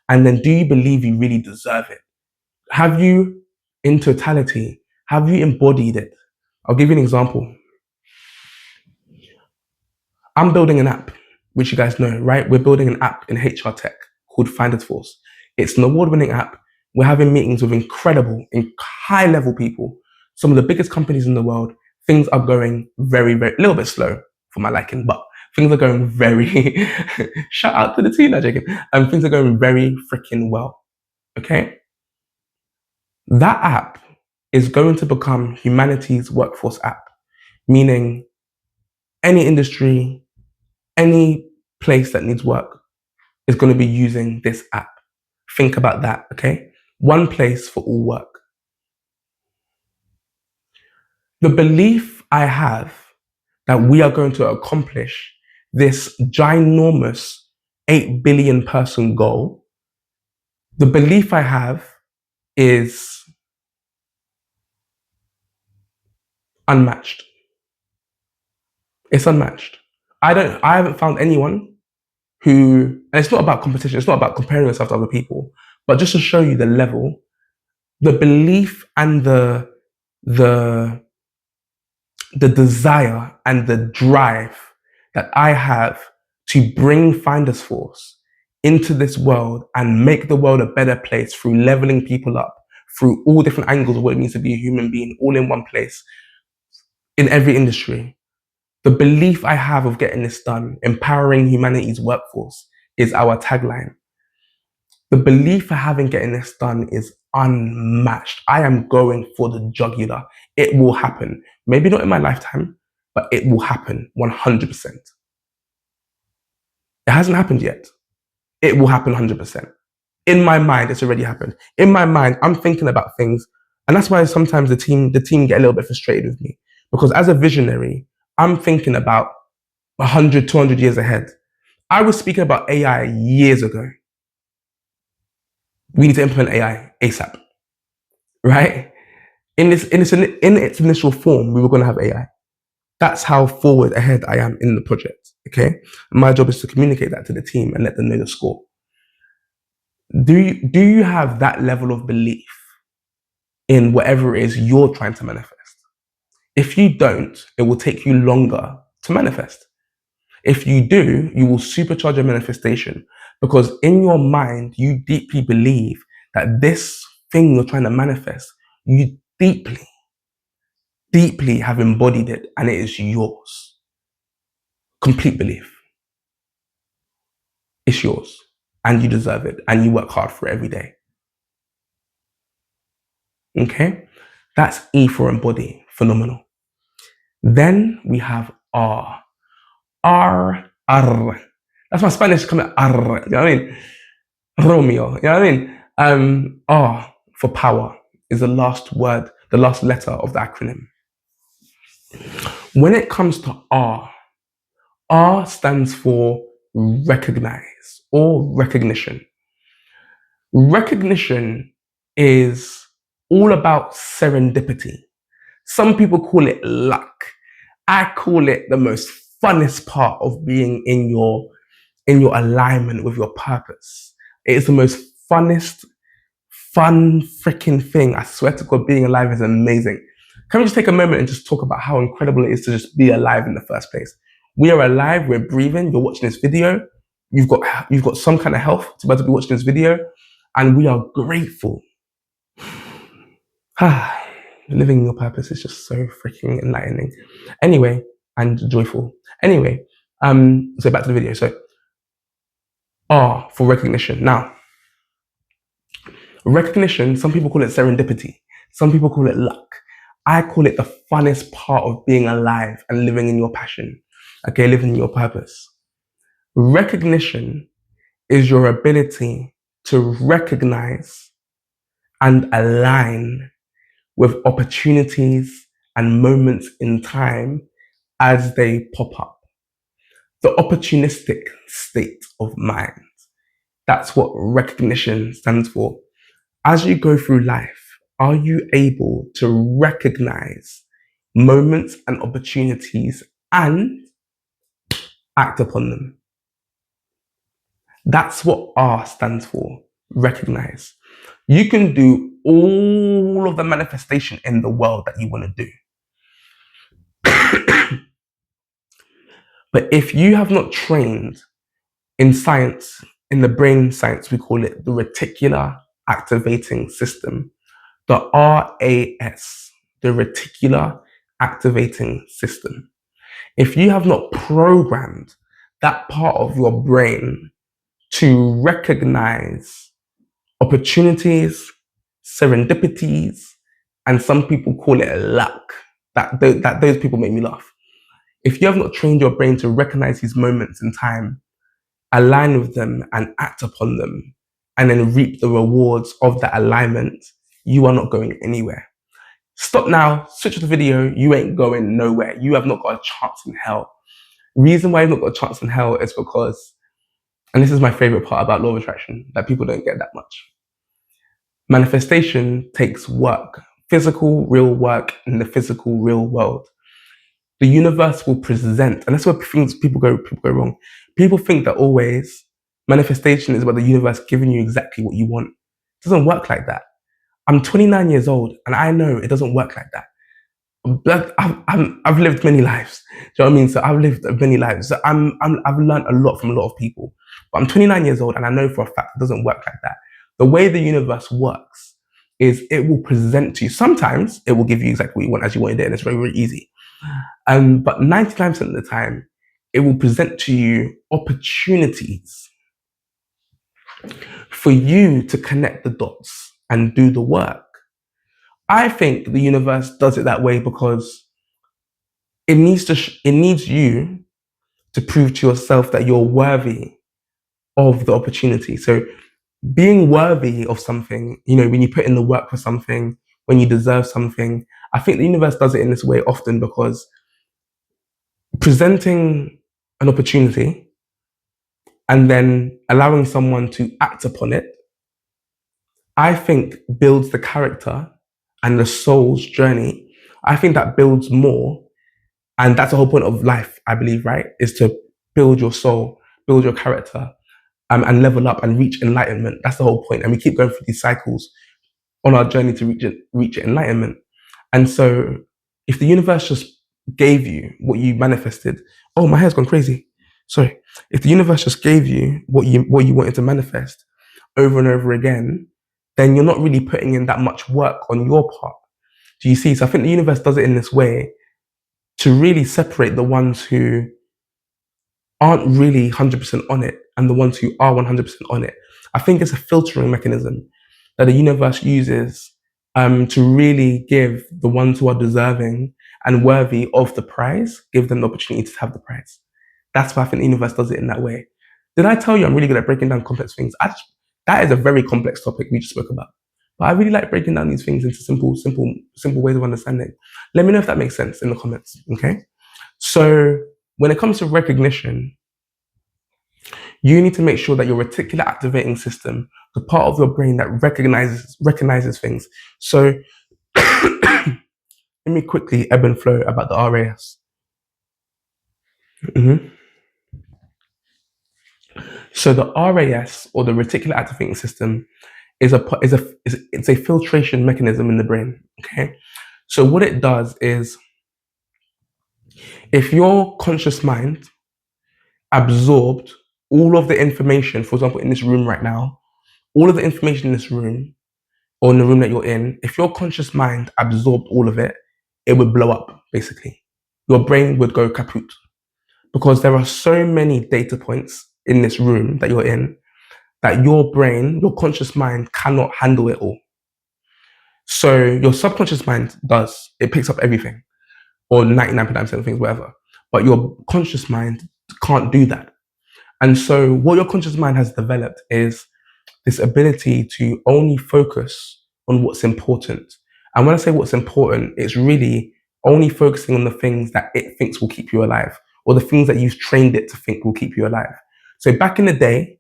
[SPEAKER 1] And then do you believe you really deserve it? Have you, in totality, have you embodied it? I'll give you an example. I'm building an app, which you guys know, right? We're building an app in HR tech called Finders Force. It's an award-winning app. We're having meetings with incredible, high-level people, some of the biggest companies in the world. Things are going very, very, a little bit slow for my liking, but things are going very, shout out to the team, things are going very freaking well, okay? That app is going to become humanity's workforce app, meaning any industry, any place that needs work is going to be using this app. Think about that, okay? One place for all work. The belief I have that we are going to accomplish this ginormous 8 billion person goal, the belief I have is unmatched. It's unmatched. I haven't found anyone who, and it's not about competition, it's not about comparing yourself to other people, but just to show you the level, the belief and the desire and the drive that I have to bring Finders Force into this world and make the world a better place through leveling people up, through all different angles of what it means to be a human being, all in one place, in every industry. The belief I have of getting this done, empowering humanity's workforce, is our tagline. The belief I have in getting this done is unmatched. I am going for the jugular. It will happen. Maybe not in my lifetime, but it will happen 100%. It hasn't happened yet. It will happen 100%. In my mind, it's already happened. In my mind, I'm thinking about things. And that's why sometimes the team get a little bit frustrated with me. Because as a visionary, I'm thinking about 100, 200 years ahead. I was speaking about AI years ago. We need to implement AI ASAP, right? In its initial form, we were going to have AI. That's how forward ahead I am in the project. Okay, and my job is to communicate that to the team and let them know the score. Do you have that level of belief in whatever it is you're trying to manifest? If you don't, it will take you longer to manifest. If you do, you will supercharge your manifestation because in your mind, you deeply believe that this thing you're trying to manifest, you deeply, deeply have embodied it and it is yours. Complete belief. It's yours and you deserve it and you work hard for it every day. Okay? That's E for embody. Phenomenal. Then we have R. R. R. That's my Spanish coming. R. You know what I mean? Romeo. You know what I mean? R for power is the last word, the last letter of the acronym. When it comes to R, R stands for recognize or recognition. Recognition is all about serendipity. Some people call it luck. I call it the most funnest part of being in your alignment with your purpose. It is the most funnest, fun freaking thing. I swear to God, being alive is amazing. Can we just take a moment and just talk about how incredible it is to just be alive in the first place? We are alive, we're breathing, you're watching this video, you've got some kind of health to be able to be watching this video, and we are grateful. Living in your purpose is just so freaking enlightening. Anyway, and joyful. Anyway, so back to the video. So R for recognition. Now, recognition, some people call it serendipity. Some people call it luck. I call it the funnest part of being alive and living in your passion. Okay, living in your purpose. Recognition is your ability to recognize and align with opportunities and moments in time as they pop up. The opportunistic state of mind. That's what recognition stands for. As you go through life, are you able to recognize moments and opportunities and act upon them? That's what R stands for, recognize. You can do all of the manifestation in the world that you want to do. But if you have not trained in science, in the brain science, we call it the Reticular Activating System, the RAS, the Reticular Activating System. If you have not programmed that part of your brain to recognize opportunities, serendipities, and some people call it luck, that those people make me laugh. If you have not trained your brain to recognize these moments in time, align with them and act upon them, and then reap the rewards of that alignment, you are not going anywhere. Stop now, switch the video, you ain't going nowhere. You have not got a chance in hell. Reason why you've not got a chance in hell is because, and this is my favorite part about law of attraction, that people don't get that much. Manifestation takes work, physical, real work in the physical, real world. The universe will present, and that's where people go wrong. People think that always manifestation is about the universe giving you exactly what you want. It doesn't work like that. I'm 29 years old, and I know it doesn't work like that. But I've lived many lives. Do you know what I mean? So I've lived many lives. So I've learned a lot from a lot of people. But I'm 29 years old, and I know for a fact it doesn't work like that. The way the universe works is it will present to you. Sometimes it will give you exactly what you want as you wanted it, and it's very, very easy. But 99% of the time, it will present to you opportunities for you to connect the dots and do the work. I think the universe does it that way because it needs you to prove to yourself that you're worthy of the opportunity. So being worthy of something, when you put in the work for something, when you deserve something, I think the universe does it in this way often because presenting an opportunity and then allowing someone to act upon it, I think builds the character and the soul's journey. I think that builds more. And that's the whole point of life, I believe, right? Is to build your soul, build your character, and level up and reach enlightenment. That's the whole point. And we keep going through these cycles on our journey to reach enlightenment. And so If the universe just gave you what you manifested, oh, my hair's gone crazy. Sorry. If the universe just gave you what you wanted to manifest over and over again, then you're not really putting in that much work on your part. Do you see? So I think the universe does it in this way to really separate the ones who aren't really 100% on it and the ones who are 100% on it. I think it's a filtering mechanism that the universe uses to really give the ones who are deserving and worthy of the prize, give them the opportunity to have the prize. That's why I think the universe does it in that way. Did I tell you I'm really good at breaking down complex things? That is a very complex topic we just spoke about. But I really like breaking down these things into simple ways of understanding. Let me know if that makes sense in the comments, okay? So when it comes to recognition, you need to make sure that your reticular activating system, the part of your brain that recognizes things. So let me quickly ebb and flow about the RAS. Mhm. So the RAS, or the reticular activating system, it's a filtration mechanism in the brain. Okay, so what it does is, if your conscious mind absorbed all of the information, for example, in this room right now, all of the information in this room, or in the room that you're in, if your conscious mind absorbed all of it, it would blow up, basically. Your brain would go kaput, because there are so many data points in this room that you're in that your brain, your conscious mind, cannot handle it all. So your subconscious mind does. It picks up everything, or 99% of things, whatever. But your conscious mind can't do that. And so what your conscious mind has developed is this ability to only focus on what's important. And when I say what's important, it's really only focusing on the things that it thinks will keep you alive, or the things that you've trained it to think will keep you alive. So back in the day,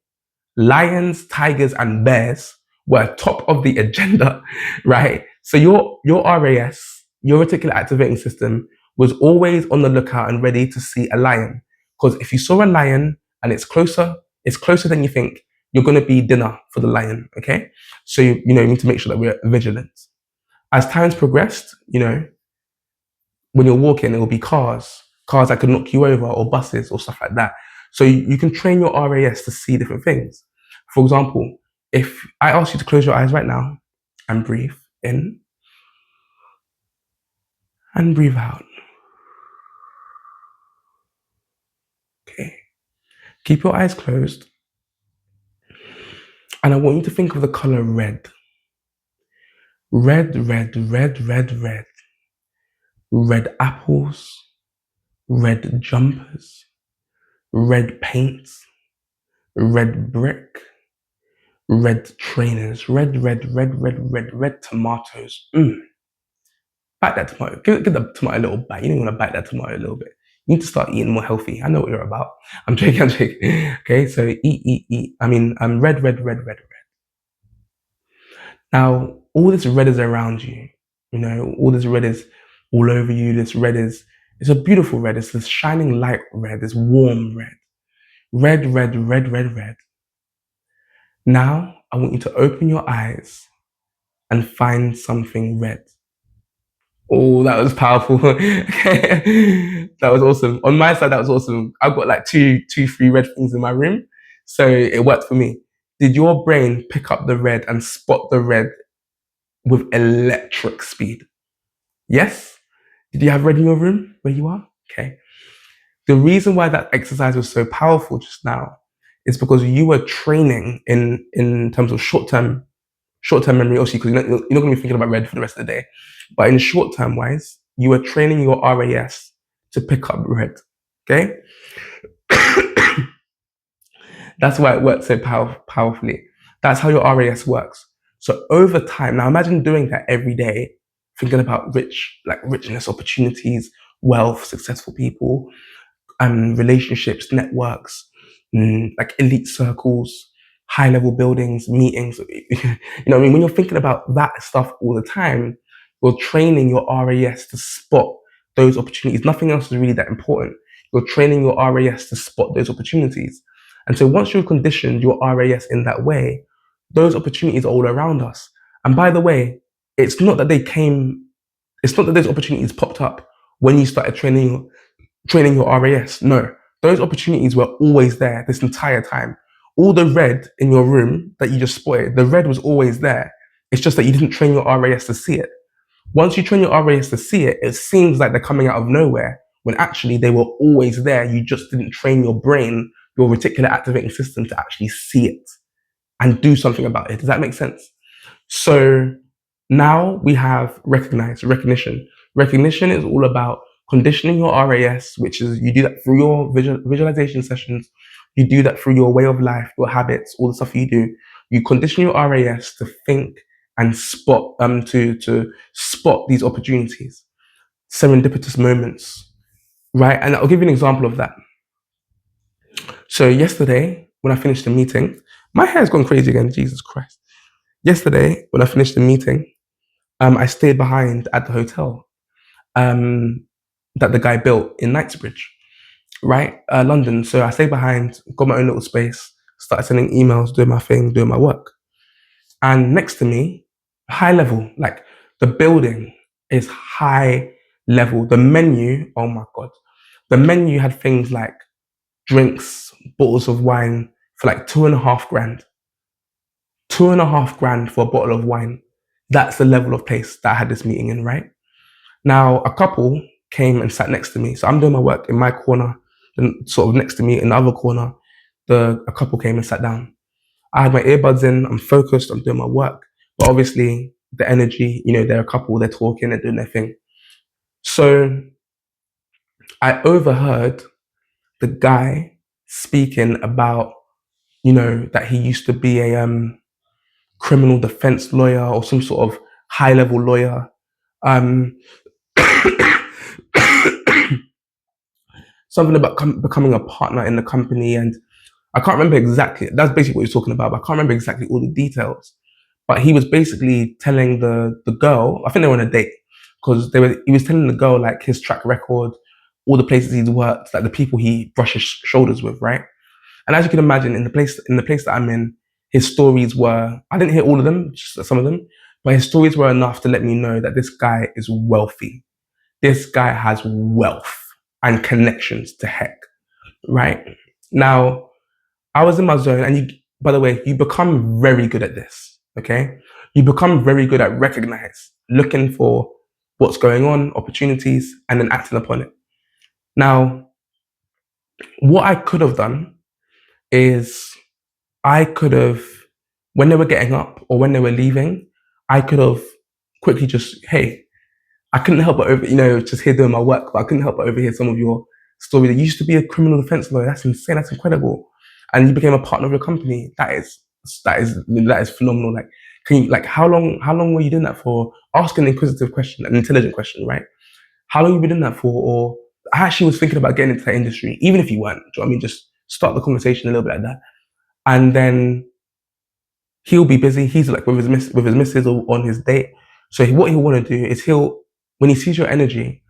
[SPEAKER 1] lions, tigers, and bears were top of the agenda, right? So your RAS, your reticular activating system, was always on the lookout and ready to see a lion. Because if you saw a lion and it's closer than you think, you're going to be dinner for the lion, okay? So you need to make sure that we're vigilant. As times progressed, when you're walking, it will be cars that could knock you over, or buses or stuff like that. So you can train your RAS to see different things. For example, if I ask you to close your eyes right now and breathe in and breathe out, okay? Keep your eyes closed, and I want you to think of the color red. Red, red, red, red, red. Red apples, red jumpers, red paints, red brick, red trainers, red, red, red, red, red, red tomatoes. Bite that tomato. Give the tomato a little bite. You don't want to bite that tomato a little bit. You need to start eating more healthy. I know what you're about. I'm joking, I'm joking. Okay, so eat. I mean, red, red, red, red, red. Now, all this red is around you. All this red is all over you. It's a beautiful red. It's this shining light red, this warm red. Red, red, red, red, red. Now, I want you to open your eyes and find something red. Oh, that was powerful. That was awesome. On my side, that was awesome. I've got like two, three red things in my room. So it worked for me. Did your brain pick up the red and spot the red with electric speed? Yes? Did you have red in your room where you are? Okay. The reason why that exercise was so powerful just now is because you were training in terms of short-term memory, obviously, because you're not going to be thinking about red for the rest of the day. But in short-term wise, you were training your RAS to pick up red. Okay? That's why it works so powerfully. That's how your RAS works. So over time, now imagine doing that every day, thinking about richness, opportunities, wealth, successful people, relationships, networks, like elite circles, high level buildings, meetings. What I mean? When you're thinking about that stuff all the time, you're training your RAS to spot those opportunities. Nothing else is really that important. You're training your RAS to spot those opportunities. And so once you've conditioned your RAS in that way, those opportunities are all around us. And by the way, it's not that they came It's not that those opportunities popped up when you started training your RAS. No, those opportunities were always there this entire time. All the red in your room that you just spotted, the red was always there. It's just that you didn't train your RAS to see it. Once you train your RAS to see it, it seems like they're coming out of nowhere when actually they were always there. You just didn't train your brain, your reticular activating system, to actually see it and do something about it. Does that make sense? So now we have recognition. Recognition is all about conditioning your RAS, which is you do that through your visualization sessions. You do that through your way of life, your habits, all the stuff you do. You condition your RAS to think and spot to spot these opportunities, serendipitous moments, right? And I'll give you an example of that. So yesterday, when I finished the meeting, my hair's gone crazy again. Jesus Christ! Yesterday, when I finished the meeting, I stayed behind at the hotel that the guy built in Knightsbridge, right, London. So I stayed behind, got my own little space, started sending emails, doing my thing, doing my work. And next to me, high level, like the building is high level. The menu, oh my God. The menu had things like drinks, bottles of wine for like 2.5 grand. 2.5 grand for a bottle of wine. That's the level of place that I had this meeting in, right? Now, a couple came and sat next to me. So I'm doing my work in my corner, and sort of next to me in the other corner, a couple came and sat down. I had my earbuds in, I'm focused, I'm doing my work. But obviously, the energy, they're a couple, they're talking, they're doing their thing. So I overheard the guy speaking about, that he used to be a criminal defense lawyer or some sort of high level lawyer. Um, something about becoming a partner in the company, and I can't remember exactly. That's basically what he was talking about, but I can't remember exactly all the details. But he was basically telling the girl, I think they were on a date, because he was telling the girl like his track record, all the places he's worked, like the people he brushes shoulders with, right? And as you can imagine, in the place that I'm in, his stories were, I didn't hear all of them, just some of them, but his stories were enough to let me know that this guy is wealthy. This guy has wealth and connections to heck, right? Now, I was in my zone, and by the way, you become very good at this, okay? You become very good at looking for what's going on, opportunities, and then acting upon it. Now, what I could have done is I could have, when they were getting up or when they were leaving, I could have quickly just, hey, I couldn't help but just here doing my work, but I couldn't help but overhear some of your story. That you used to be a criminal defense lawyer. That's insane. That's incredible. And you became a partner of your company. That is phenomenal. Like, can you, like, how long were you doing that for? Ask an inquisitive question, an intelligent question, right? How long have you been doing that for? Or I actually was thinking about getting into that industry, even if you weren't. Do you know what I mean? Just start the conversation a little bit like that. And then he'll be busy. He's like with his missus or on his date. So what he'll want to do is when he sees your energy,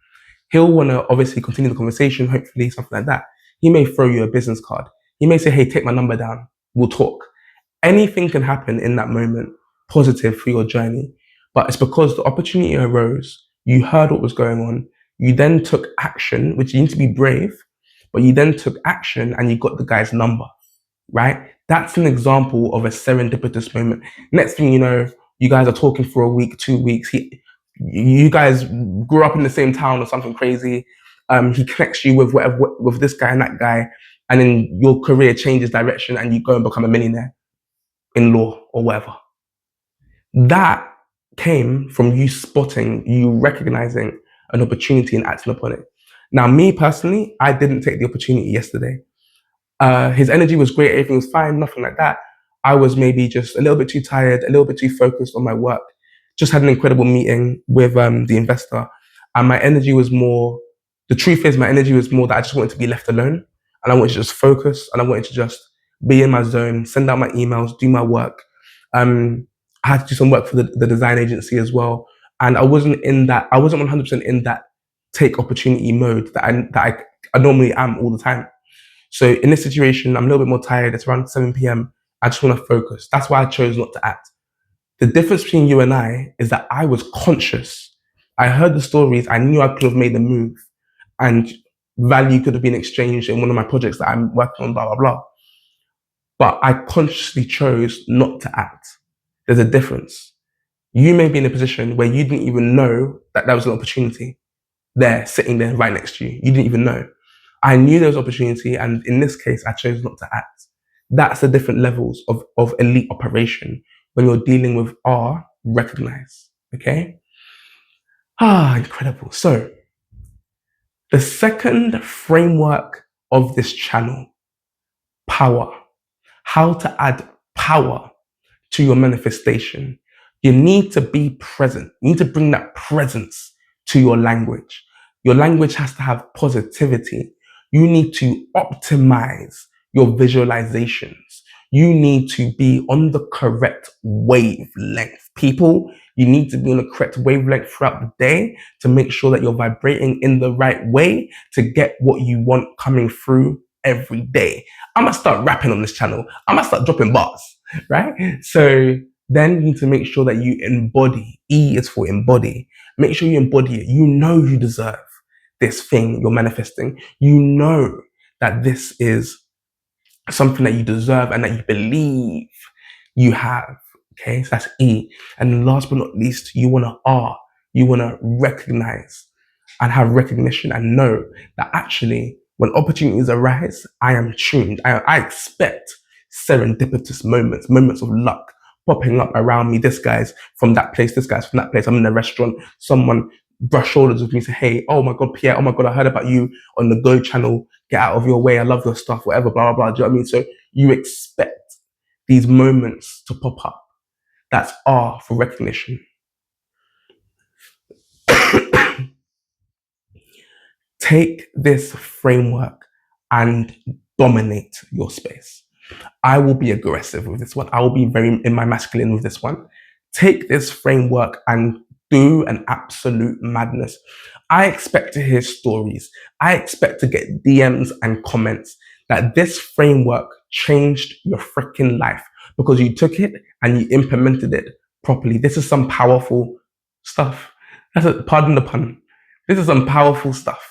[SPEAKER 1] he'll want to obviously continue the conversation, hopefully something like that. He may throw you a business card. He may say, hey, take my number down. We'll talk. Anything can happen in that moment, positive for your journey. But it's because the opportunity arose, you heard what was going on, you then took action, which you need to be brave, but you then took action and you got the guy's number, right? That's an example of a serendipitous moment. Next thing you know, you guys are talking for a week, 2 weeks. You guys grew up in the same town or something crazy. He connects you with this guy and that guy, and then your career changes direction and you go and become a millionaire in law or whatever. That came from you spotting, you recognizing an opportunity and acting upon it. Now, me personally, I didn't take the opportunity yesterday. His energy was great, everything was fine, nothing like that. I was maybe just a little bit too tired, a little bit too focused on my work. Just had an incredible meeting with the investor, and my energy was more. The truth is, my energy was more that I just wanted to be left alone, and I wanted to just focus, and I wanted to just be in my zone, send out my emails, do my work. I had to do some work for the design agency as well, and I wasn't 100% in that take opportunity mode that I normally am all the time. So in this situation, I'm a little bit more tired. It's around 7 p.m. I just want to focus. That's why I chose not to act. The difference between you and I is that I was conscious. I heard the stories. I knew I could have made the move, and value could have been exchanged in one of my projects that I'm working on. Blah blah blah. But I consciously chose not to act. There's a difference. You may be in a position where you didn't even know that there was an opportunity there, sitting there right next to you. You didn't even know. I knew there was opportunity, and in this case, I chose not to act. That's the different levels of elite operation when you're dealing with R, recognize. Okay? Incredible. So, the second framework of this channel, power. How to add power to your manifestation. You need to be present. You need to bring that presence to your language. Your language has to have positivity. You need to optimize your visualizations. You need to be on the correct wavelength. People, you need to be on the correct wavelength throughout the day to make sure that you're vibrating in the right way to get what you want coming through every day. I'm gonna start rapping on this channel. I'm gonna start dropping bars, right? So then you need to make sure that you embody. E is for embody. Make sure you embody it. You know you deserve this thing you're manifesting. You know that this is something that you deserve and that you believe you have. Okay, so that's E. And last but not least, you want to R. You want to recognize and have recognition and know that actually when opportunities arise, I am tuned. I expect serendipitous moments, moments of luck popping up around me. This guy's from that place, this guy's from that place. I'm in a restaurant, someone brush shoulders with me, say, hey, oh my God, Pierre, oh my God, I heard about you on the Go channel. Get out of your way. I love your stuff, whatever, blah, blah, blah. Do you know what I mean? So you expect these moments to pop up. That's R for recognition. Take this framework and dominate your space. I will be aggressive with this one. I will be very in my masculine with this one. Take this framework and do an absolute madness. I expect to hear stories. I expect to get DMs and comments that this framework changed your freaking life because you took it and you implemented it properly. This is some powerful stuff. Pardon the pun. This is some powerful stuff.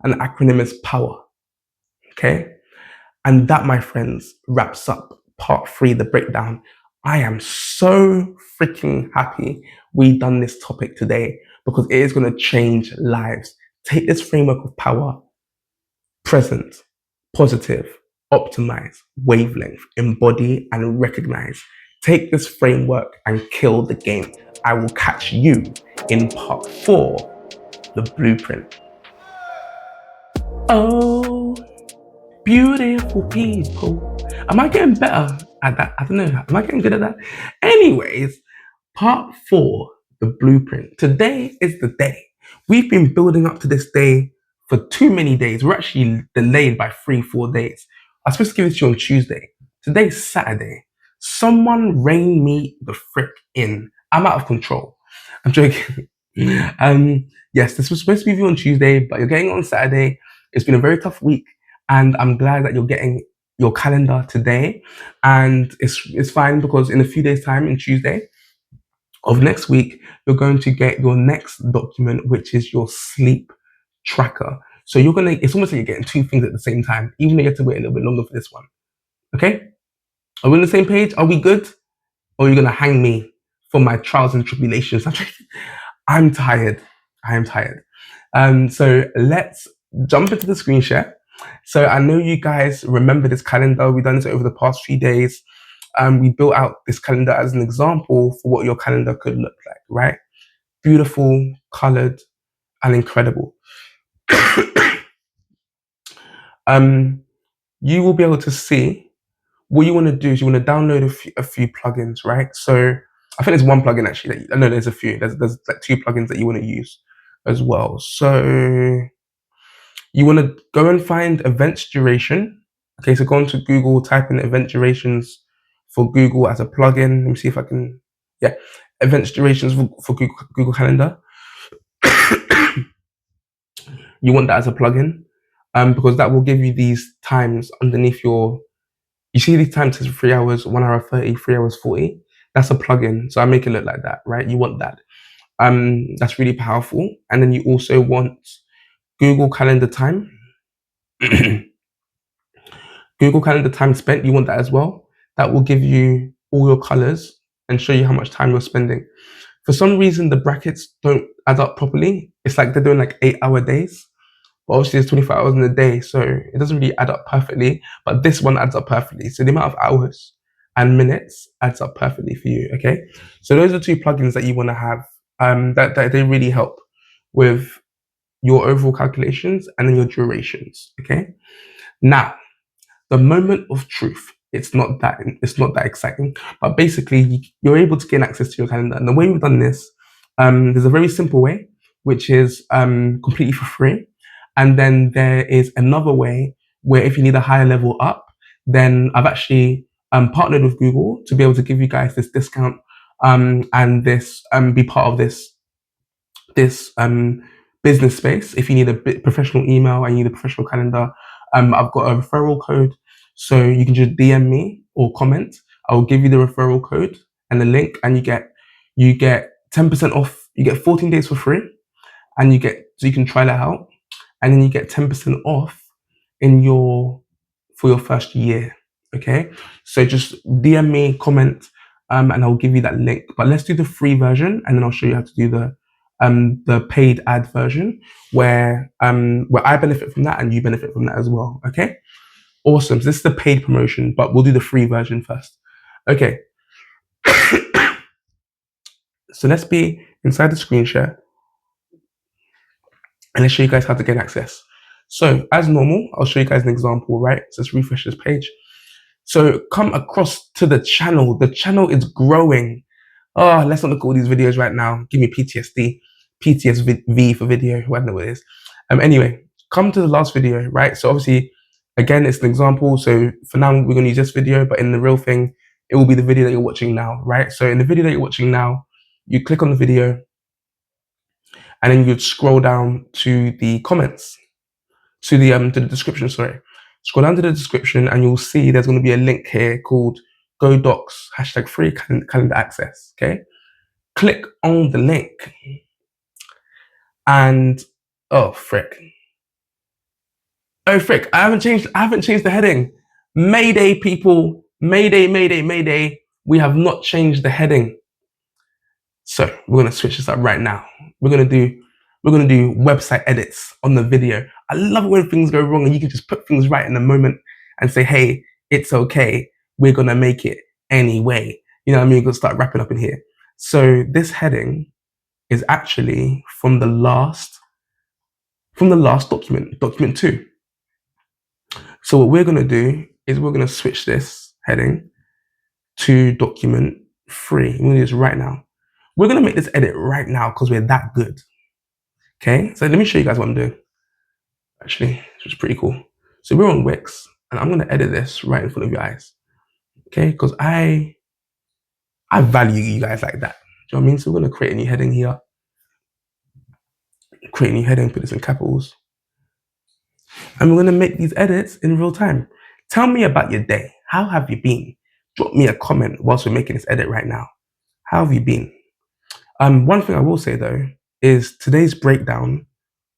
[SPEAKER 1] An acronym is power. Okay? And that, my friends, wraps up part 3, the breakdown. I am so freaking happy we done this topic today because it is going to change lives. Take this framework of power, present, positive, optimize, wavelength, embody, and recognize. Take this framework and kill the game. I will catch you in part 4, the blueprint. Oh, beautiful people. Am I getting better at that? I don't know. Am I getting good at that? Anyways, part 4, the blueprint. Today is the day. We've been building up to this day for too many days. We're actually delayed by 3-4 days. I was supposed to give it to you on Tuesday. Today's Saturday. Someone rein me the frick in. I'm out of control. I'm joking. Yes, this was supposed to be on Tuesday, but you're getting it on Saturday. It's been a very tough week, and I'm glad that you're getting your calendar today. And it's fine because in a few days' time, in Tuesday of next week, you're going to get your next document, which is your sleep tracker. So it's almost like you're getting 2 things at the same time, even though you have to wait a little bit longer for this one. Okay? Are we on the same page? Are we good? Or are you going to hang me for my trials and tribulations? I'm tired. I am tired. So let's jump into the screen share. So I know you guys remember this calendar. We've done this over the past few days. We built out this calendar as an example for what your calendar could look like, right? Beautiful, colored, and incredible. You will be able to see what you want to do is you want to download a few plugins, right? So I think there's one plugin actually. No, there's a few. There's like 2 plugins that you want to use as well. So you want to go and find events duration. Okay, so go on to Google, type in event durations for Google as a plugin. Let me see if I can. Yeah, events durations for Google Calendar. You want that as a plugin, because that will give you these times underneath your. You see these times as 3 hours, 1 hour 30, 3 hours 40. That's a plugin. So I make it look like that, right? You want that. That's really powerful. And then you also want Google Calendar time. Google Calendar time spent, you want that as well. That will give you all your colors and show you how much time you're spending. For some reason, the brackets don't add up properly. It's like they're doing like 8-hour days. But obviously, there's 24 hours in a day, so it doesn't really add up perfectly. But this one adds up perfectly. So the amount of hours and minutes adds up perfectly for you. Okay. So those are two plugins that you want to have. That they really help with your overall calculations and then your durations. Okay. Now, the moment of truth. It's not that exciting, but basically you're able to gain access to your calendar. And the way we've done this, there's a very simple way, which is completely for free. And then there is another way where if you need a higher level up, then I've actually partnered with Google to be able to give you guys this discount and this be part of this business space. If you need a professional email and you need a professional calendar, I've got a referral code, so you can just DM me or comment. I will give you the referral code and the link, and you get 10% off. You get 14 days for free, and so you can try that out, and then you get 10% off for your first year. Okay, so just DM me, comment, and I'll give you that link. But let's do the free version, and then I'll show you how to do the paid ad version, where I benefit from that and you benefit from that as well. Okay, awesome. So this is the paid promotion, but we'll do the free version first. Okay. So let's be inside the screen share, and let's show you guys how to get access. So as normal, I'll show you guys an example, right? So let's refresh this page. So come across to the channel. The channel is growing. Oh, let's not look at all these videos right now. Give me PTSD, PTSD for video. I don't know what it is. Anyway, come to the last video, right? So obviously, again, it's an example. So for now, we're going to use this video, but in the real thing, it will be the video that you're watching now, right? So in the video that you're watching now, you click on the video, and then you'd scroll down to the comments, to the description. Sorry, scroll down to the description, and you'll see there's going to be a link here called Go Docs #free calendar access. Okay, click on the link, and oh frick, I haven't changed the heading. Mayday, people, mayday, mayday, mayday. We have not changed the heading. So we're gonna switch this up right now. We're gonna do website edits on the video. I love when things go wrong and you can just put things right in the moment and say, hey, it's okay. We're gonna make it anyway. You know what I mean? You're gonna start wrapping up in here. So this heading is actually from the last document, document 2. So what we're gonna do is we're gonna switch this heading to document 3. We're gonna do this right now. We're gonna make this edit right now because we're that good. Okay, so let me show you guys what I'm doing. Actually, which is pretty cool. So we're on Wix, and I'm gonna edit this right in front of your eyes. Okay, because I value you guys like that. Do you know what I mean? So we're gonna create a new heading here. Create a new heading, put this in capitals. And we're gonna make these edits in real time. Tell me about your day. How have you been? Drop me a comment whilst we're making this edit right now. How have you been? One thing I will say though is today's breakdown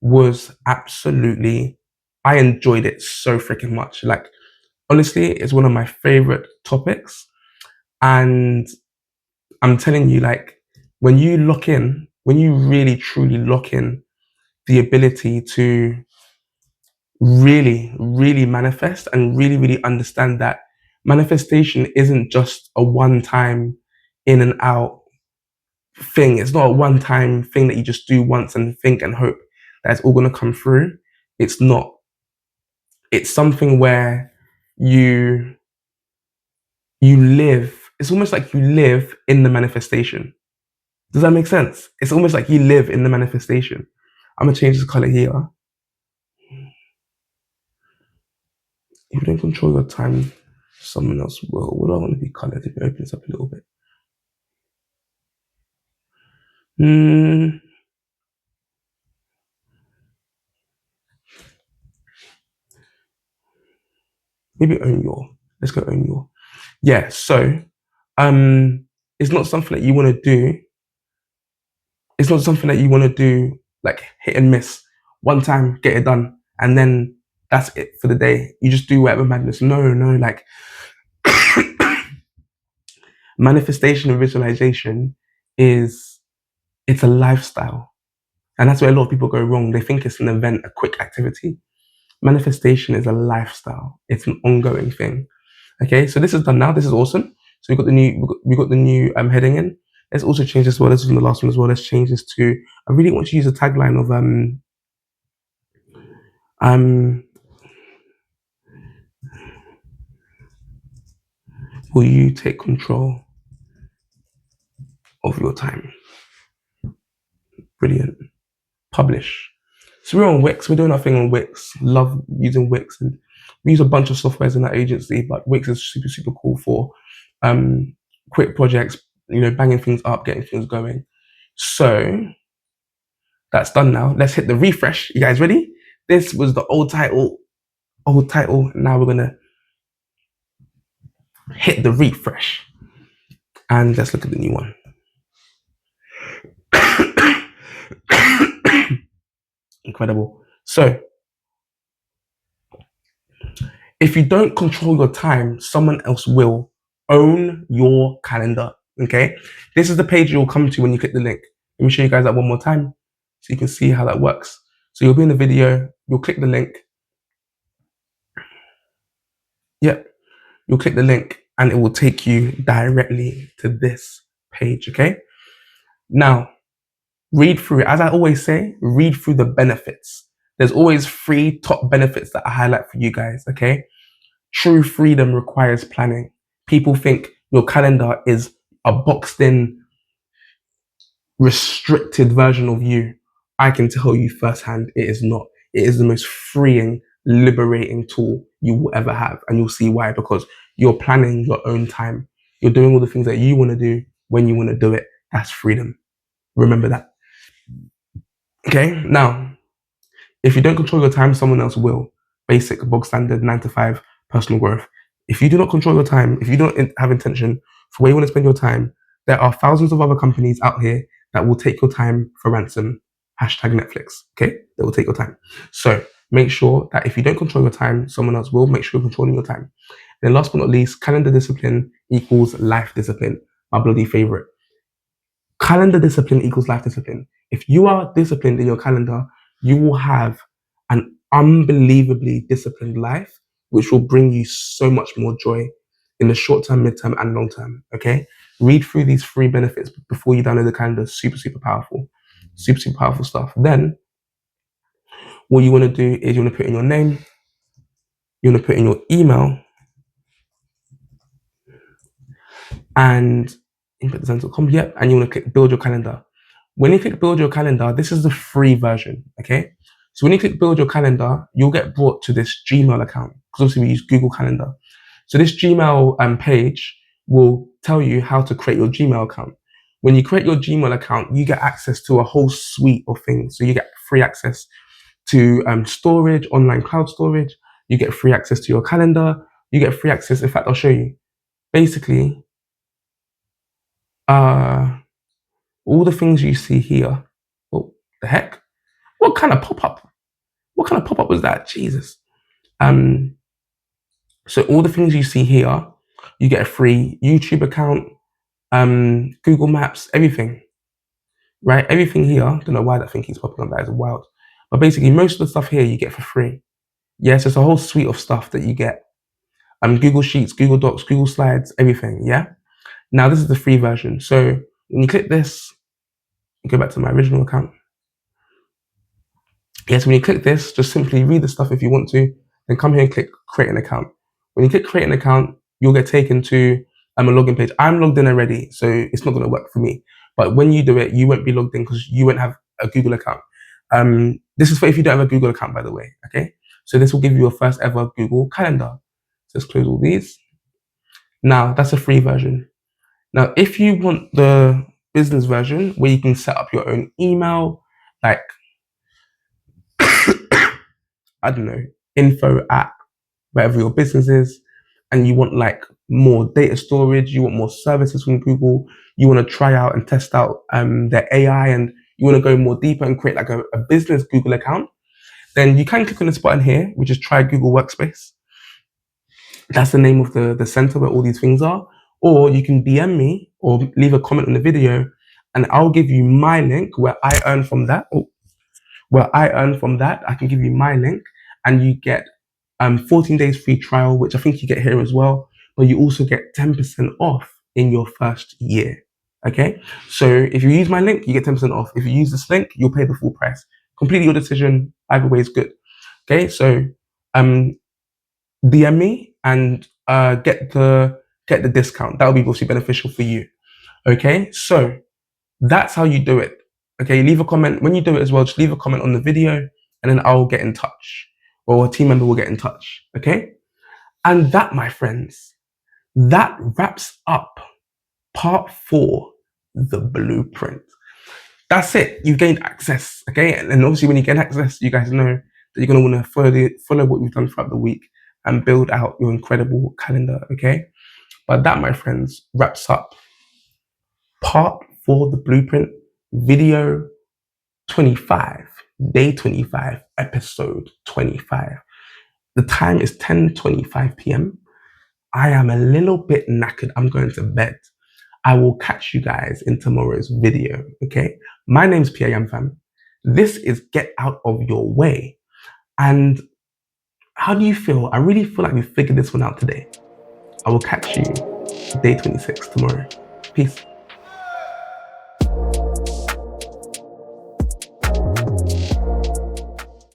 [SPEAKER 1] was absolutely, I enjoyed it so freaking much. Like, honestly, it's one of my favorite topics. And I'm telling you, like, when you really truly lock in the ability to really, really manifest and really, really understand that manifestation isn't just a one-time in and out thing. It's not a one-time thing that you just do once and think and hope that it's all going to come through. It's not. It's something where you live. It's almost like you live in the manifestation. Does that make sense? It's almost like you live in the manifestation. I'm gonna change the color here. If you don't control your time, someone else will. What do I want to be colored? If it opens up a little bit. Maybe own your. Let's go own your. Yeah. So, it's not something that you want to do It's not something that you want to do like hit and miss. One time, get it done, and then that's it for the day. You just do whatever madness. No, like manifestation and visualization it's a lifestyle. And that's where a lot of people go wrong. They think it's an event, a quick activity. Manifestation is a lifestyle. It's an ongoing thing. Okay, so this is done now. This is awesome. So we got the new heading in. Let's also change this as well. This is from the last one as well. Let's change this to, I really want to use a tagline of will you take control of your time? Brilliant. Publish. So we're on Wix. We're doing our thing on Wix. Love using Wix, and we use a bunch of softwares in that agency. But Wix is super, super cool for quick projects. Banging things up, getting things going. So that's done now. Let's hit the refresh. You guys ready? This was the old title. Now we're gonna hit the refresh, and let's look at the new one. Incredible. So if you don't control your time, someone else will. Own your calendar. Okay, this is the page you'll come to when you click the link. Let me show you guys that one more time so you can see how that works. So you'll be in the video, you'll click the link. Yep, you'll click the link and it will take you directly to this page. Okay, now read through it. As I always say, read through the benefits. There's always 3 top benefits that I highlight for you guys. Okay, true freedom requires planning. People think your calendar is a boxed in, restricted version of you. I can tell you firsthand, it is not. It is the most freeing, liberating tool you will ever have. And you'll see why, because you're planning your own time. You're doing all the things that you want to do when you want to do it. That's freedom. Remember that. Okay, now, if you don't control your time, someone else will. Basic, bog standard, 9 to 5, personal growth. If you do not control your time, if you don't have intention for where you want to spend your time, there are thousands of other companies out here that will take your time for ransom. Hashtag Netflix. Okay, they will take your time. So make sure that if you don't control your time, someone else will. Make sure you're controlling your time. And then last but not least, calendar discipline equals life discipline. My bloody favorite. Calendar discipline equals life discipline. If you are disciplined in your calendar, you will have an unbelievably disciplined life, which will bring you so much more joy in the short term, mid term, and long term. Okay, read through these 3 benefits before you download the calendar. Super, super powerful, super, super powerful stuff. Then, what you want to do is you want to put in your name, you want to put in your email, and input.com. Yep, and you want to click build your calendar. When you click build your calendar, this is the free version. Okay, so when you click build your calendar, you'll get brought to this Gmail account, because obviously we use Google Calendar. So this Gmail page will tell you how to create your Gmail account. When you create your Gmail account, you get access to a whole suite of things. So you get free access to storage, online cloud storage. You get free access to your calendar. You get free access. In fact, I'll show you. Basically, all the things you see here. Oh, the heck? What kind of pop-up? What kind of pop-up was that? Jesus. So all the things you see here, you get a free YouTube account, Google Maps, everything. Right? Everything here. Don't know why that thing keeps popping up. That is wild. But basically, most of the stuff here you get for free. Yes, it's a whole suite of stuff that you get. Google Sheets, Google Docs, Google Slides, everything. Yeah. Now this is the free version. So when you click this, you go back to my original account. Yes, when you click this, just simply read the stuff if you want to, then come here and click create an account. When you click create an account, you'll get taken to a login page. I'm logged in already, so it's not going to work for me. But when you do it, you won't be logged in because you won't have a Google account. This is for if you don't have a Google account, by the way. Okay, so this will give you your first ever Google Calendar. So let's close all these. Now that's a free version. Now, if you want the business version where you can set up your own email, like I don't know, info at wherever your business is, and you want like more data storage, you want more services from Google, you want to try out and test out their AI and you want to go more deeper and create like a business Google account, then you can click on this button here, which is Try Google Workspace. That's the name of the center where all these things are. Or you can DM me or leave a comment on the video, and I'll give you my link where I earn from that. I can give you my link, and you get 14 days free trial, which I think you get here as well. But you also get 10% off in your first year. Okay, so if you use my link, you get 10% off. If you use this link, you'll pay the full price. Completely your decision. Either way is good. Okay, so DM me and get the discount. That will be mostly beneficial for you. Okay, so that's how you do it. Okay, leave a comment when you do it as well. Just leave a comment on the video, and then I'll get in touch, or a team member will get in touch. Okay, and that, my friends, that wraps up part 4, the blueprint. That's it. You've gained access. Okay, and obviously when you gain access, you guys know that you're gonna want to follow what we've done throughout the week and build out your incredible calendar. Okay, but that, my friends, wraps up part 4, the blueprint, video 25, day 25, episode 25. The time is 10:25 p.m. I am a little bit knackered. I'm going to bed. I will catch you guys in tomorrow's video. Okay. My name's Pierre Yamfam. This is Get Out of Your Way. And how do you feel? I really feel like we figured this one out today. I will catch you day 26 tomorrow. Peace.